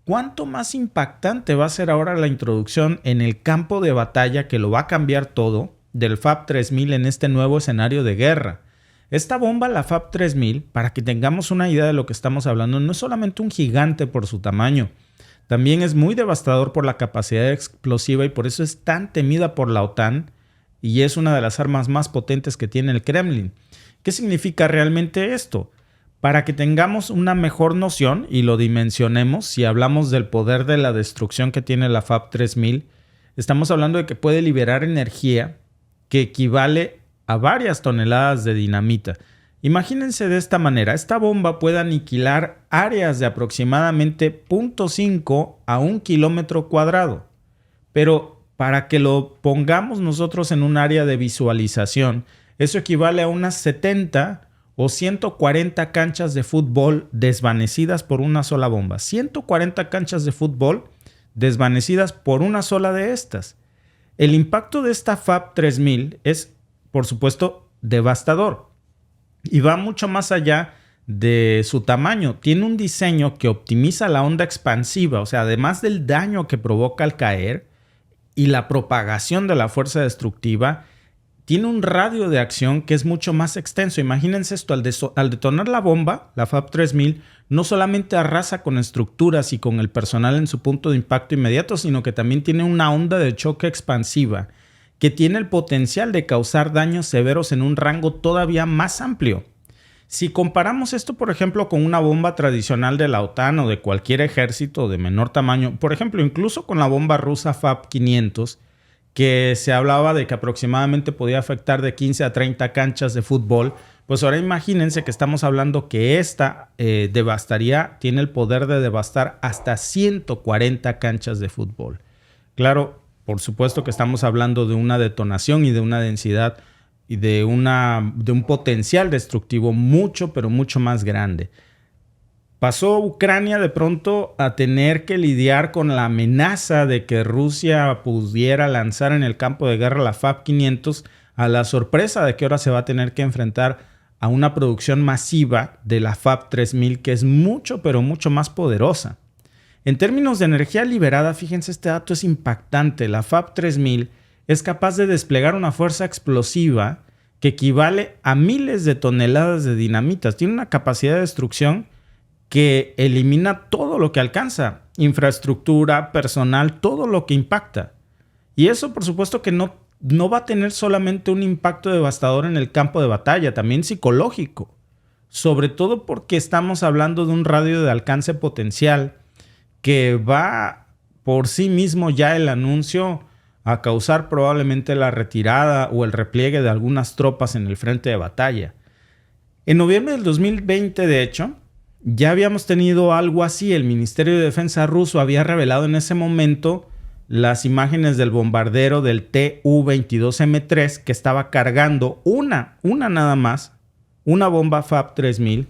¿Cuánto más impactante va a ser ahora la introducción en el campo de batalla que lo va a cambiar todo del FAB-3000 en este nuevo escenario de guerra? Esta bomba, la FAB-3000, para que tengamos una idea de lo que estamos hablando, no es solamente un gigante por su tamaño, también es muy devastador por la capacidad explosiva y por eso es tan temida por la OTAN y es una de las armas más potentes que tiene el Kremlin. ¿Qué significa realmente esto? Para que tengamos una mejor noción y lo dimensionemos, si hablamos del poder de la destrucción que tiene la FAB-3000, estamos hablando de que puede liberar energía que equivale a varias toneladas de dinamita. Imagínense de esta manera, esta bomba puede aniquilar áreas de aproximadamente 0.5 a 1 kilómetro cuadrado. Pero para que lo pongamos nosotros en un área de visualización, eso equivale a unas 70 o 140 canchas de fútbol desvanecidas por una sola bomba. 140 canchas de fútbol desvanecidas por una sola de estas. El impacto de esta FAB-3000 es, por supuesto, devastador y va mucho más allá de su tamaño. Tiene un diseño que optimiza la onda expansiva, o sea, además del daño que provoca al caer y la propagación de la fuerza destructiva, tiene un radio de acción que es mucho más extenso. Imagínense esto, al detonar la bomba, la FAB-3000, no solamente arrasa con estructuras y con el personal en su punto de impacto inmediato, sino que también tiene una onda de choque expansiva que tiene el potencial de causar daños severos en un rango todavía más amplio. Si comparamos esto, por ejemplo, con una bomba tradicional de la OTAN o de cualquier ejército de menor tamaño, por ejemplo, incluso con la bomba rusa FAB-500, que se hablaba de que aproximadamente podía afectar de 15 a 30 canchas de fútbol, pues ahora imagínense que estamos hablando que esta tiene el poder de devastar hasta 140 canchas de fútbol. Claro, por supuesto que estamos hablando de una detonación y de una densidad y de un potencial destructivo mucho, pero mucho más grande. Pasó Ucrania de pronto a tener que lidiar con la amenaza de que Rusia pudiera lanzar en el campo de guerra la FAB-500 a la sorpresa de que ahora se va a tener que enfrentar a una producción masiva de la FAB-3000 que es mucho, pero mucho más poderosa. En términos de energía liberada, fíjense, este dato es impactante. La FAB-3000 es capaz de desplegar una fuerza explosiva que equivale a miles de toneladas de dinamitas. Tiene una capacidad de destrucción que elimina todo lo que alcanza, infraestructura, personal, todo lo que impacta. Y eso, por supuesto, que no va a tener solamente un impacto devastador en el campo de batalla, también psicológico. Sobre todo porque estamos hablando de un radio de alcance potencial que va por sí mismo ya el anuncio a causar probablemente la retirada o el repliegue de algunas tropas en el frente de batalla. En noviembre del 2020, de hecho, ya habíamos tenido algo así. El Ministerio de Defensa ruso había revelado en ese momento las imágenes del bombardero del Tu-22M3 que estaba cargando una nada más, una bomba FAB-3000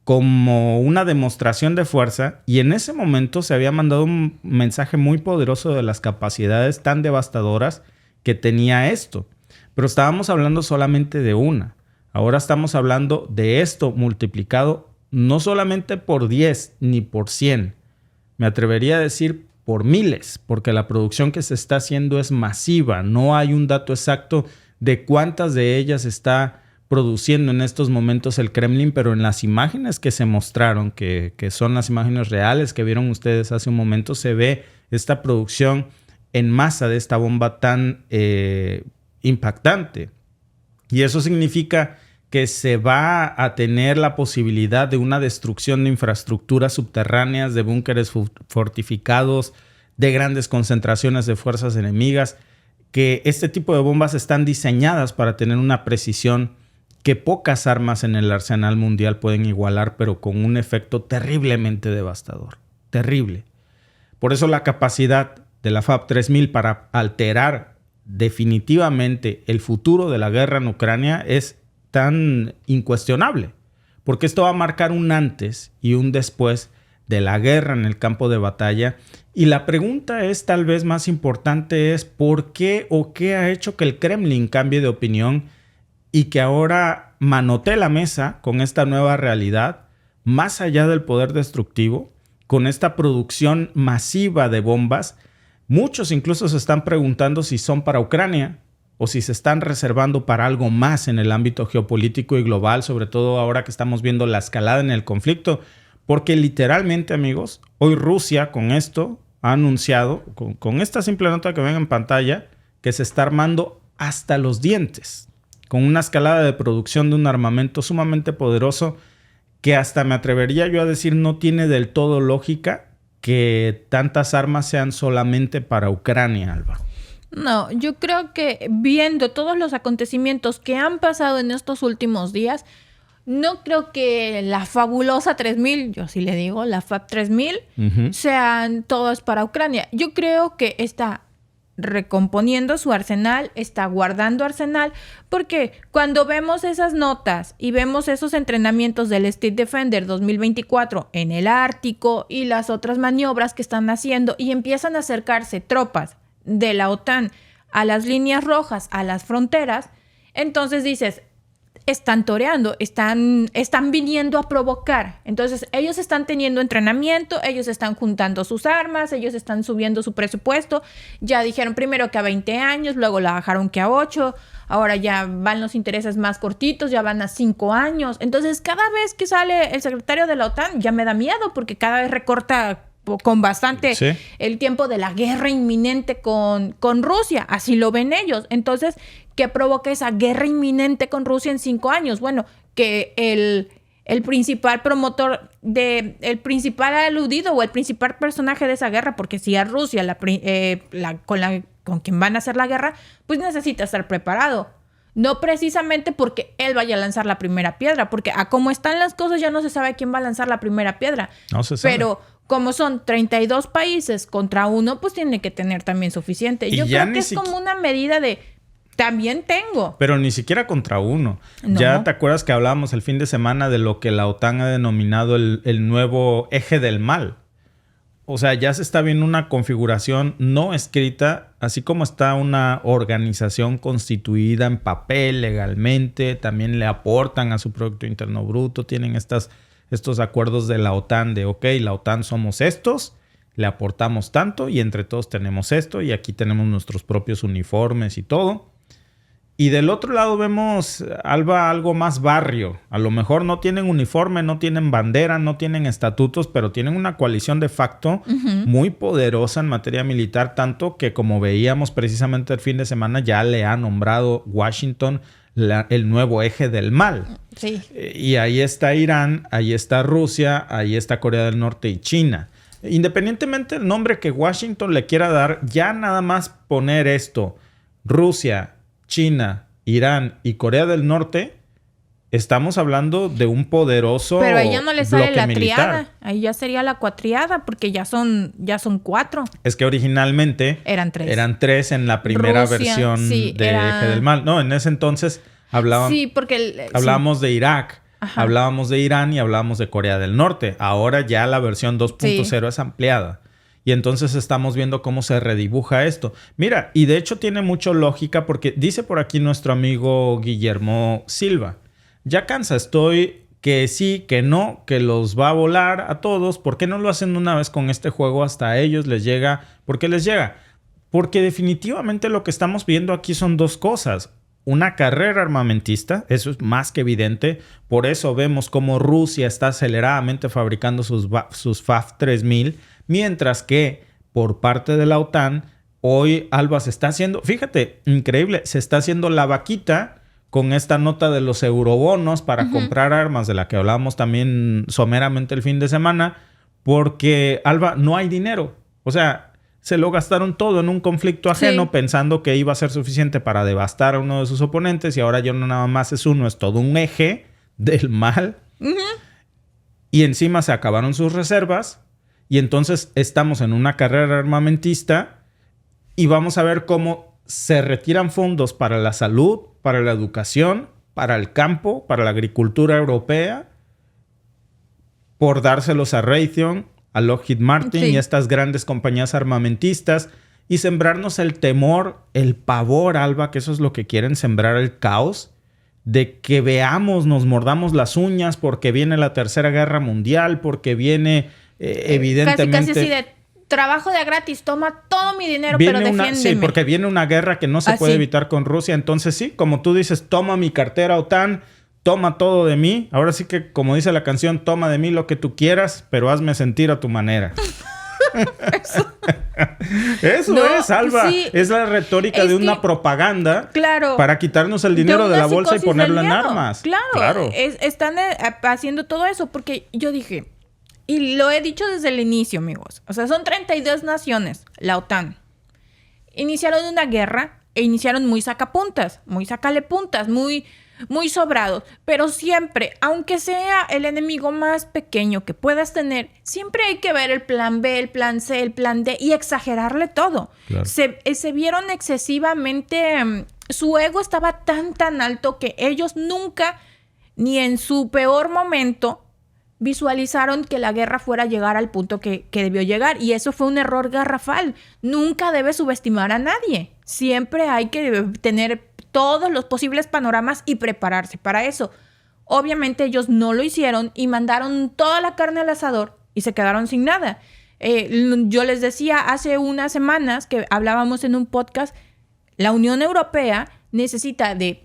como una demostración de fuerza, y en ese momento se había mandado un mensaje muy poderoso de las capacidades tan devastadoras que tenía esto. Pero estábamos hablando solamente de una. Ahora estamos hablando de esto multiplicado no solamente por 10 ni por 100, me atrevería a decir por miles, porque la producción que se está haciendo es masiva. No hay un dato exacto de cuántas de ellas está produciendo en estos momentos el Kremlin, pero en las imágenes que se mostraron, que son las imágenes reales que vieron ustedes hace un momento, se ve esta producción en masa de esta bomba tan impactante. Y eso significa que se va a tener la posibilidad de una destrucción de infraestructuras subterráneas, de búnkeres fortificados, de grandes concentraciones de fuerzas enemigas, que este tipo de bombas están diseñadas para tener una precisión que pocas armas en el arsenal mundial pueden igualar, pero con un efecto terriblemente devastador. Terrible. Por eso la capacidad de la FAB 3000 para alterar definitivamente el futuro de la guerra en Ucrania es tan incuestionable, porque esto va a marcar un antes y un después de la guerra en el campo de batalla. Y la pregunta es tal vez más importante es ¿por qué o qué ha hecho que el Kremlin cambie de opinión y que ahora manotee la mesa con esta nueva realidad, más allá del poder destructivo, con esta producción masiva de bombas? Muchos incluso se están preguntando si son para Ucrania o si se están reservando para algo más en el ámbito geopolítico y global, sobre todo ahora que estamos viendo la escalada en el conflicto. Porque literalmente, amigos, hoy Rusia con esto ha anunciado, con esta simple nota que ven en pantalla, que se está armando hasta los dientes, con una escalada de producción de un armamento sumamente poderoso que hasta me atrevería yo a decir no tiene del todo lógica que tantas armas sean solamente para Ucrania, Alba. No, yo creo que viendo todos los acontecimientos que han pasado en estos últimos días, no creo que la fabulosa 3000, yo sí le digo, la FAB 3000, sean todas para Ucrania. Yo creo que está recomponiendo su arsenal, está guardando arsenal, porque cuando vemos esas notas y vemos esos entrenamientos del Street Defender 2024 en el Ártico y las otras maniobras que están haciendo y empiezan a acercarse tropas de la OTAN a las líneas rojas, a las fronteras, entonces dices, están toreando, están viniendo a provocar. Entonces, ellos están teniendo entrenamiento, ellos están juntando sus armas, ellos están subiendo su presupuesto. Ya dijeron primero que a 20 años, luego la bajaron que a 8. Ahora ya van los intereses más cortitos, ya van a 5 años. Entonces, cada vez que sale el secretario de la OTAN, ya me da miedo porque cada vez recorta con bastante el tiempo de la guerra inminente con Rusia. Así lo ven ellos. Entonces, ¿qué provoca esa guerra inminente con Rusia en 5 años? Bueno, que el principal promotor, el principal aludido o el principal personaje de esa guerra, porque si a Rusia con quien van a hacer la guerra, pues necesita estar preparado. No precisamente porque él vaya a lanzar la primera piedra, porque a cómo están las cosas ya no se sabe quién va a lanzar la primera piedra. No se sabe. Pero como son 32 países contra uno, pues tiene que tener también suficiente. Yo creo que es como una medida de también tengo. Pero ni siquiera contra uno. No. Ya te acuerdas que hablábamos el fin de semana de lo que la OTAN ha denominado el nuevo eje del mal. O sea, ya se está viendo una configuración no escrita, así como está una organización constituida en papel legalmente, también le aportan a su Producto Interno Bruto, tienen estos acuerdos de la OTAN de, ok, la OTAN somos estos, le aportamos tanto y entre todos tenemos esto y aquí tenemos nuestros propios uniformes y todo. Y del otro lado vemos, Alba, algo más barrio. A lo mejor no tienen uniforme, no tienen bandera, no tienen estatutos, pero tienen una coalición de facto muy poderosa en materia militar, tanto que como veíamos precisamente el fin de semana ya le ha nombrado Washington el nuevo eje del mal. Sí. Y ahí está Irán, ahí está Rusia, ahí está Corea del Norte y China. Independientemente del nombre que Washington le quiera dar, ya nada más poner esto, Rusia, China, Irán y Corea del Norte, estamos hablando de un poderoso Pero ahí ya no le sale la militar. triada. Ahí ya sería la cuatriada porque ya son 4. Es que originalmente eran 3. Eran 3 en la primera Rusia, versión sí, de Eje del Mal. No, en ese entonces hablábamos de Irak, hablábamos de Irán y hablábamos de Corea del Norte. Ahora ya la versión 2.0 es ampliada. Y entonces estamos viendo cómo se redibuja esto. Mira, y de hecho tiene mucha lógica porque dice por aquí nuestro amigo Guillermo Silva. Ya cansa, estoy que sí, que no, que los va a volar a todos. ¿Por qué no lo hacen una vez con este juego? Hasta a ellos les llega. ¿Por qué les llega? Porque definitivamente lo que estamos viendo aquí son dos cosas. Una carrera armamentista, eso es más que evidente. Por eso vemos cómo Rusia está aceleradamente fabricando sus FAB 3000. Mientras que por parte de la OTAN, hoy Alba se está haciendo, fíjate, increíble, se está haciendo la vaquita con esta nota de los eurobonos para comprar armas, de la que hablábamos también someramente el fin de semana, porque, Alba, no hay dinero. O sea, se lo gastaron todo en un conflicto ajeno pensando que iba a ser suficiente para devastar a uno de sus oponentes y ahora ya no nada más es uno, es todo un eje del mal. Y encima se acabaron sus reservas. Y entonces estamos en una carrera armamentista y vamos a ver cómo se retiran fondos para la salud, para la educación, para el campo, para la agricultura europea, por dárselos a Raytheon, a Lockheed Martin y a estas grandes compañías armamentistas y sembrarnos el temor, el pavor, Alba, que eso es lo que quieren, sembrar el caos, de que veamos, nos mordamos las uñas porque viene la Tercera Guerra Mundial, porque viene evidentemente... Casi así de trabajo de gratis, toma todo mi dinero, pero defiéndeme. Sí, porque viene una guerra que no se puede evitar con Rusia. Entonces sí, como tú dices, toma mi cartera OTAN, toma todo de mí. Ahora sí que, como dice la canción, toma de mí lo que tú quieras, pero hazme sentir a tu manera. Eso no, es, Alba. Sí, es la retórica de una propaganda para quitarnos el dinero de la bolsa y ponerlo en armas. Claro. Están haciendo todo eso porque yo dije, y lo he dicho desde el inicio, amigos. O sea, son 32 naciones, la OTAN. Iniciaron una guerra e iniciaron muy sacapuntas, muy sacalepuntas, muy sobrados. Pero siempre, aunque sea el enemigo más pequeño que puedas tener, siempre hay que ver el plan B, el plan C, el plan D y exagerarle todo. Claro. Se vieron excesivamente... su ego estaba tan alto que ellos nunca, ni en su peor momento, visualizaron que la guerra fuera a llegar al punto que debió llegar. Y eso fue un error garrafal. Nunca debes subestimar a nadie. Siempre hay que tener todos los posibles panoramas y prepararse para eso. Obviamente ellos no lo hicieron y mandaron toda la carne al asador y se quedaron sin nada. Yo les decía hace unas semanas que hablábamos en un podcast, la Unión Europea necesita de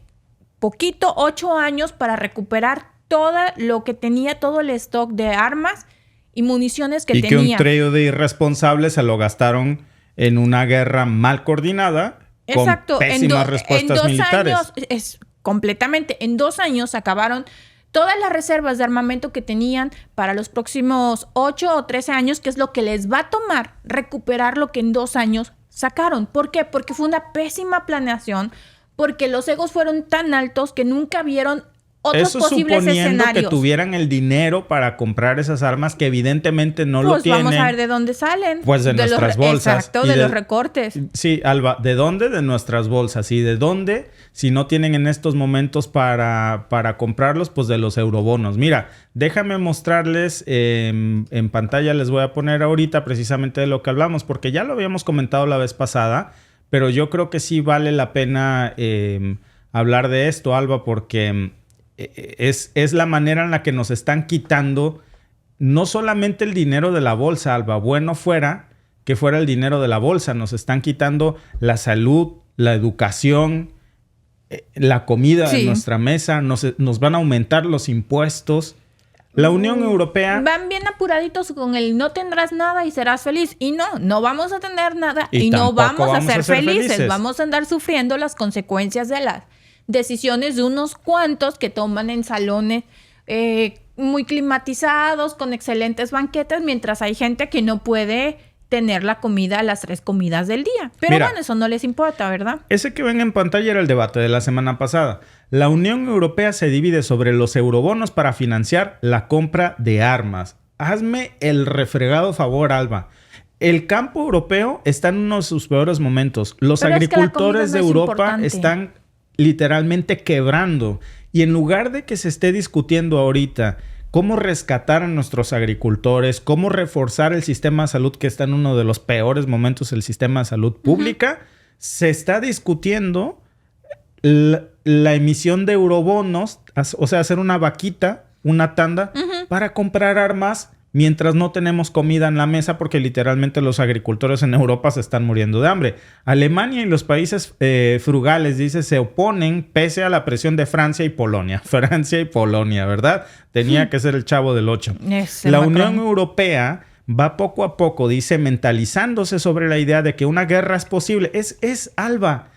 poquito 8 años para recuperar todo lo que tenía, todo el stock de armas y municiones que tenía. Y que un trío de irresponsables se lo gastaron en una guerra mal coordinada. Exacto. Con pésimas respuestas militares. Completamente. En 2 años acabaron todas las reservas de armamento que tenían para los próximos 8 o 13 años, que es lo que les va a tomar recuperar lo que en 2 años sacaron. ¿Por qué? Porque fue una pésima planeación, porque los egos fueron tan altos que nunca vieron otros posibles suponiendo escenarios. Que tuvieran el dinero para comprar esas armas que evidentemente no lo tienen. Pues vamos a ver de dónde salen. Pues de nuestras bolsas. Exacto, de los recortes. Sí, Alba, ¿de dónde? De nuestras bolsas. ¿Y de dónde? Si no tienen en estos momentos para comprarlos, pues de los eurobonos. Mira, déjame mostrarles en pantalla, les voy a poner ahorita precisamente de lo que hablamos, porque ya lo habíamos comentado la vez pasada, pero yo creo que sí vale la pena hablar de esto, Alba, porque... Es la manera en la que nos están quitando no solamente el dinero de la bolsa, Alba. Bueno fuera que fuera el dinero de la bolsa. Nos están quitando la salud, la educación, la comida de nuestra mesa. Nos van a aumentar los impuestos. La Unión Europea... Van bien apuraditos con el no tendrás nada y serás feliz. Y no vamos a tener nada y no vamos a ser felices. Vamos a andar sufriendo las consecuencias de las decisiones de unos cuantos que toman en salones muy climatizados, con excelentes banquetes, mientras hay gente que no puede tener la comida, las 3 comidas del día. Pero mira, bueno, eso no les importa, ¿verdad? Ese que ven en pantalla era el debate de la semana pasada. La Unión Europea se divide sobre los eurobonos para financiar la compra de armas. Hazme el refregado favor, Alba. El campo europeo está en uno de sus peores momentos. Los agricultores de Europa están literalmente quebrando. Y en lugar de que se esté discutiendo ahorita cómo rescatar a nuestros agricultores, cómo reforzar el sistema de salud, que está en uno de los peores momentos del sistema de salud pública, se está discutiendo la emisión de eurobonos, o sea, hacer una vaquita, una tanda, para comprar armas mientras no tenemos comida en la mesa, porque literalmente los agricultores en Europa se están muriendo de hambre. Alemania y los países frugales, dice, se oponen pese a la presión de Francia y Polonia. Francia y Polonia, ¿verdad? Tenía que ser el Chavo del 8. La Unión Europea va poco a poco, dice, mentalizándose sobre la idea de que una guerra es posible. Es Alba.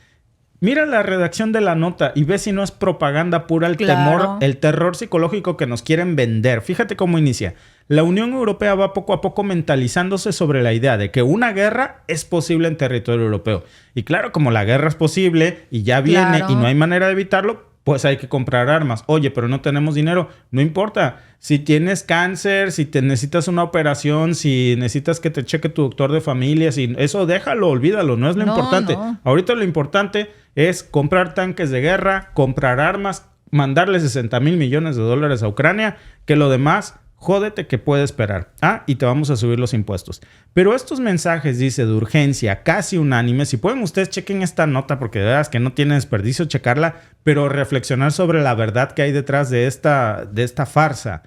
Mira la redacción de la nota y ve si no es propaganda pura el terror psicológico que nos quieren vender. Fíjate cómo inicia. La Unión Europea va poco a poco mentalizándose sobre la idea de que una guerra es posible en territorio europeo. Y claro, como la guerra es posible y ya viene y no hay manera de evitarlo, pues hay que comprar armas. Oye, pero no tenemos dinero. No importa. Si tienes cáncer, si te necesitas una operación, si necesitas que te cheque tu doctor de familia, si eso déjalo, olvídalo. No es lo importante. No. Ahorita lo importante es comprar tanques de guerra, comprar armas, mandarle $60,000 millones a Ucrania, que lo demás, jódete que puede esperar. Y te vamos a subir los impuestos. Pero estos mensajes, dice, de urgencia, casi unánimes, si pueden ustedes chequen esta nota, porque de verdad es que no tiene desperdicio checarla, pero reflexionar sobre la verdad que hay detrás de esta farsa.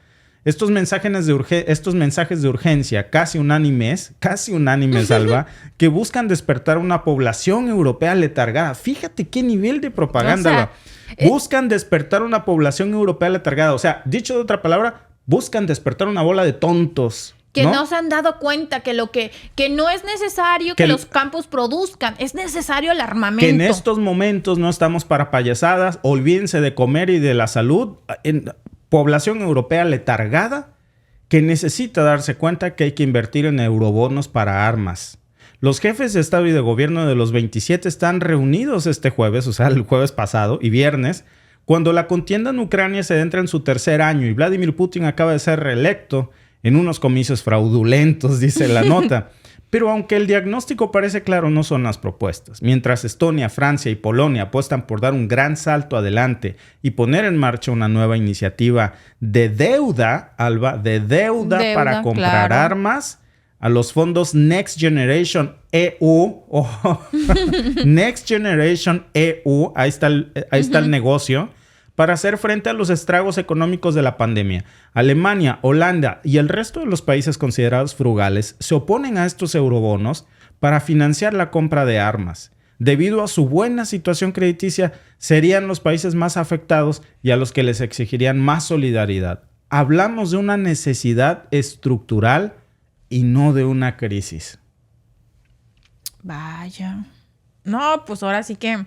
Estos mensajes de urgencia casi unánimes, Alba, que buscan despertar una población europea letargada. Fíjate qué nivel de propaganda, Alba. Buscan despertar una población europea letargada. O sea, dicho de otra palabra, buscan despertar una bola de tontos. Que no se han dado cuenta que no es necesario que los campos produzcan, es necesario el armamento. Que en estos momentos no estamos para payasadas, olvídense de comer y de la salud. Población europea letargada que necesita darse cuenta que hay que invertir en eurobonos para armas. Los jefes de Estado y de Gobierno de los 27 están reunidos este jueves, o sea, el jueves pasado y viernes, cuando la contienda en Ucrania se adentra en su tercer año y Vladimir Putin acaba de ser reelecto en unos comicios fraudulentos, dice la nota. Pero aunque el diagnóstico parece claro, no son las propuestas. Mientras Estonia, Francia y Polonia apuestan por dar un gran salto adelante y poner en marcha una nueva iniciativa de deuda, Alba, de deuda para comprar armas, a los fondos Next Generation EU, Next Generation EU, ahí está el negocio, para hacer frente a los estragos económicos de la pandemia. Alemania, Holanda y el resto de los países considerados frugales se oponen a estos eurobonos para financiar la compra de armas. Debido a su buena situación crediticia, serían los países más afectados y a los que les exigirían más solidaridad. Hablamos de una necesidad estructural y no de una crisis. Vaya. No, pues ahora sí que...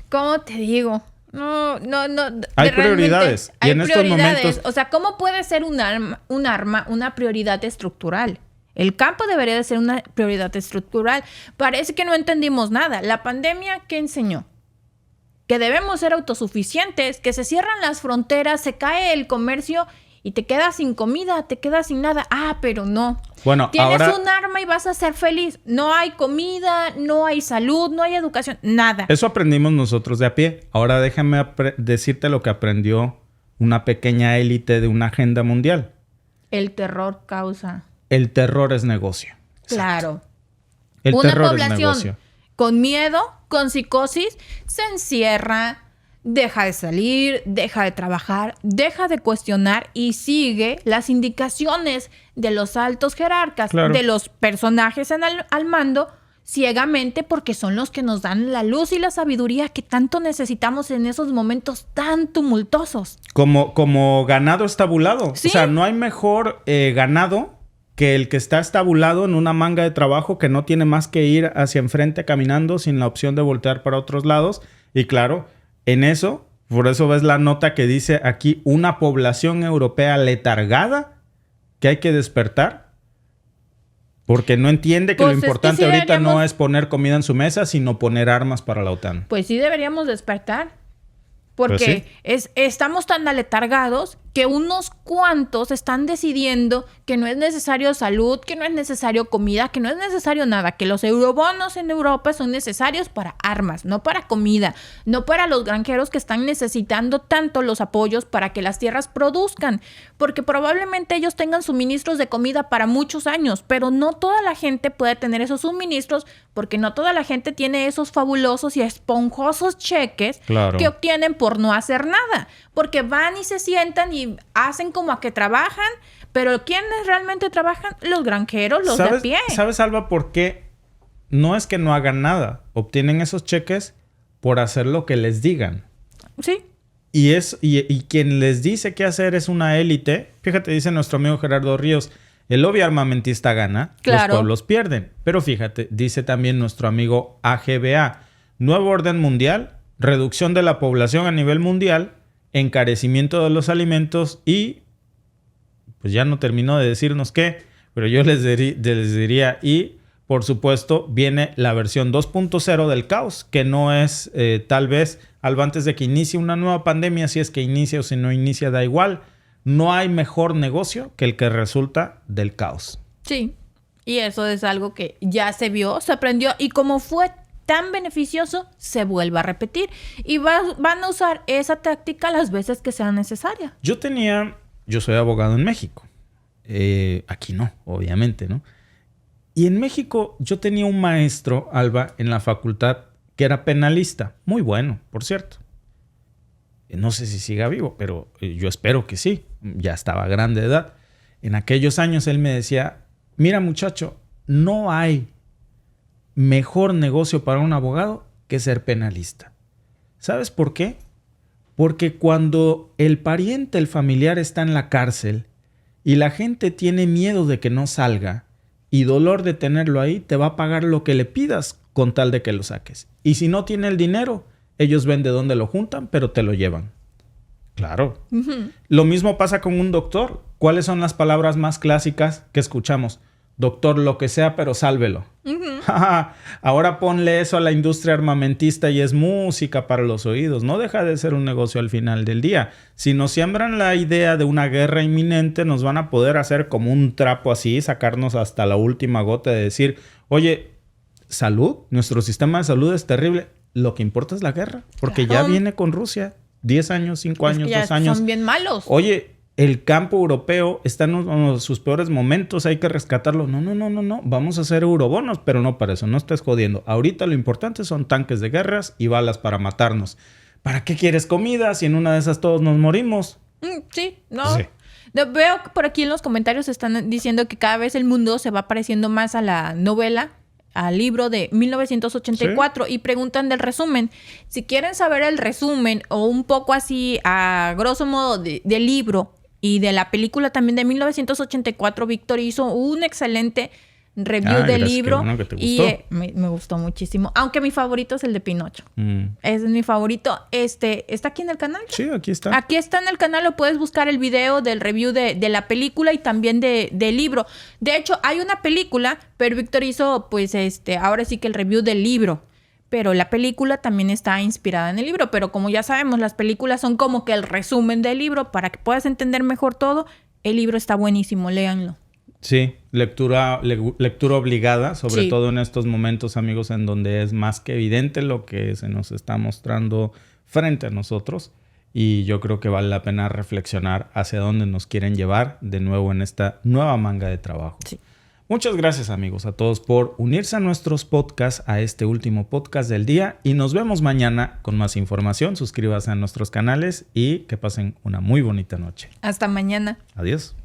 ¿Cómo te digo? No. Hay prioridades. Hay en prioridades. Estos momentos... O sea, ¿cómo puede ser un arma una prioridad estructural? El campo debería de ser una prioridad estructural. Parece que no entendimos nada. La pandemia, ¿qué enseñó? Que debemos ser autosuficientes, que se cierran las fronteras, se cae el comercio y te quedas sin comida, te quedas sin nada. Pero no. Bueno, tienes un arma y vas a ser feliz. No hay comida, no hay salud, no hay educación, nada. Eso aprendimos nosotros de a pie. Ahora déjame decirte lo que aprendió una pequeña élite de una agenda mundial. El terror causa. El terror es negocio. Claro. El una terror población es negocio. Con miedo, con psicosis, se encierra, deja de salir, deja de trabajar, deja de cuestionar y sigue las indicaciones de los altos jerarcas, de los personajes al mando, ciegamente, porque son los que nos dan la luz y la sabiduría que tanto necesitamos en esos momentos tan tumultuosos. Como ganado estabulado. ¿Sí? O sea, no hay mejor ganado que el que está estabulado en una manga de trabajo que no tiene más que ir hacia enfrente caminando sin la opción de voltear para otros lados. Y claro, en eso, por eso ves la nota que dice aquí, una población europea letargada que hay que despertar. Porque no entiende que lo importante ahorita no es poner comida en su mesa, sino poner armas para la OTAN. Pues sí deberíamos despertar. Porque estamos tan aletargados que unos cuantos están decidiendo que no es necesario salud, que no es necesario comida, que no es necesario nada, que los eurobonos en Europa son necesarios para armas, no para comida, no para los granjeros que están necesitando tanto los apoyos para que las tierras produzcan, porque probablemente ellos tengan suministros de comida para muchos años, pero no toda la gente puede tener esos suministros porque no toda la gente tiene esos fabulosos y esponjosos cheques que obtienen por no hacer nada, porque van y se sientan y hacen como a que trabajan, pero ¿quiénes realmente trabajan? Los granjeros, los de a pie. ¿Sabes, Alba, por qué? No es que no hagan nada. Obtienen esos cheques por hacer lo que les digan. Sí. Y quien les dice qué hacer es una élite. Fíjate, dice nuestro amigo Gerardo Ríos, el lobby armamentista gana, los pueblos pierden. Pero fíjate, dice también nuestro amigo AGBA, nuevo orden mundial, reducción de la población a nivel mundial, encarecimiento de los alimentos y, pues ya no terminó de decirnos qué, pero yo les diría, y por supuesto viene la versión 2.0 del caos, que no es tal vez Alba, antes de que inicie una nueva pandemia, si es que inicia o si no inicia, da igual. No hay mejor negocio que el que resulta del caos. Sí, y eso es algo que ya se vio, se aprendió, y como fue tan beneficioso, se vuelve a repetir. Y van a usar esa táctica las veces que sea necesaria. Yo soy abogado en México. Aquí no, obviamente, ¿no? Y en México yo tenía un maestro, Alba, en la facultad que era penalista. Muy bueno, por cierto. No sé si siga vivo, pero yo espero que sí. Ya estaba grande de edad. En aquellos años él me decía, mira muchacho, no hay mejor negocio para un abogado que ser penalista. ¿Sabes por qué? Porque cuando el pariente, el familiar está en la cárcel y la gente tiene miedo de que no salga y dolor de tenerlo ahí, te va a pagar lo que le pidas con tal de que lo saques. Y si no tiene el dinero, ellos ven de dónde lo juntan, pero te lo llevan. Claro. Uh-huh. Lo mismo pasa con un doctor. ¿Cuáles son las palabras más clásicas que escuchamos? Doctor, lo que sea, pero sálvelo. Uh-huh. Ahora ponle eso a la industria armamentista y es música para los oídos. No deja de ser un negocio al final del día. Si nos siembran la idea de una guerra inminente, nos van a poder hacer como un trapo así, sacarnos hasta la última gota de decir, oye, salud, nuestro sistema de salud es terrible. Lo que importa es la guerra, porque ya viene con Rusia. 10 años, 5 años, 2 años. Son bien malos. Oye, el campo europeo está en uno de sus peores momentos, hay que rescatarlo. No. Vamos a hacer eurobonos, pero no para eso, no estés jodiendo. Ahorita lo importante son tanques de guerras y balas para matarnos. ¿Para qué quieres comida si en una de esas todos nos morimos? Sí, no. Sí. Veo que por aquí en los comentarios están diciendo que cada vez el mundo se va pareciendo más a la novela, al libro de 1984, ¿sí? Y preguntan del resumen. Si quieren saber el resumen o un poco así a grosso modo del libro y de la película también de 1984, Víctor hizo un excelente review del libro. Bueno que te gustó. Y me gustó muchísimo. Aunque mi favorito es el de Pinocho. Es mi favorito. ¿Está aquí en el canal? Sí, aquí está. Aquí está en el canal. Lo puedes buscar el video del review de la película y también del libro. De hecho, hay una película, pero Víctor hizo, pues, ahora sí que el review del libro. Pero la película también está inspirada en el libro. Pero como ya sabemos, las películas son como que el resumen del libro. Para que puedas entender mejor todo, el libro está buenísimo. Léanlo. Sí, lectura obligada, sobre todo en estos momentos, amigos, en donde es más que evidente lo que se nos está mostrando frente a nosotros. Y yo creo que vale la pena reflexionar hacia dónde nos quieren llevar de nuevo en esta nueva manga de trabajo. Sí. Muchas gracias, amigos, a todos por unirse a nuestros podcasts, a este último podcast del día. Y nos vemos mañana con más información. Suscríbase a nuestros canales y que pasen una muy bonita noche. Hasta mañana. Adiós.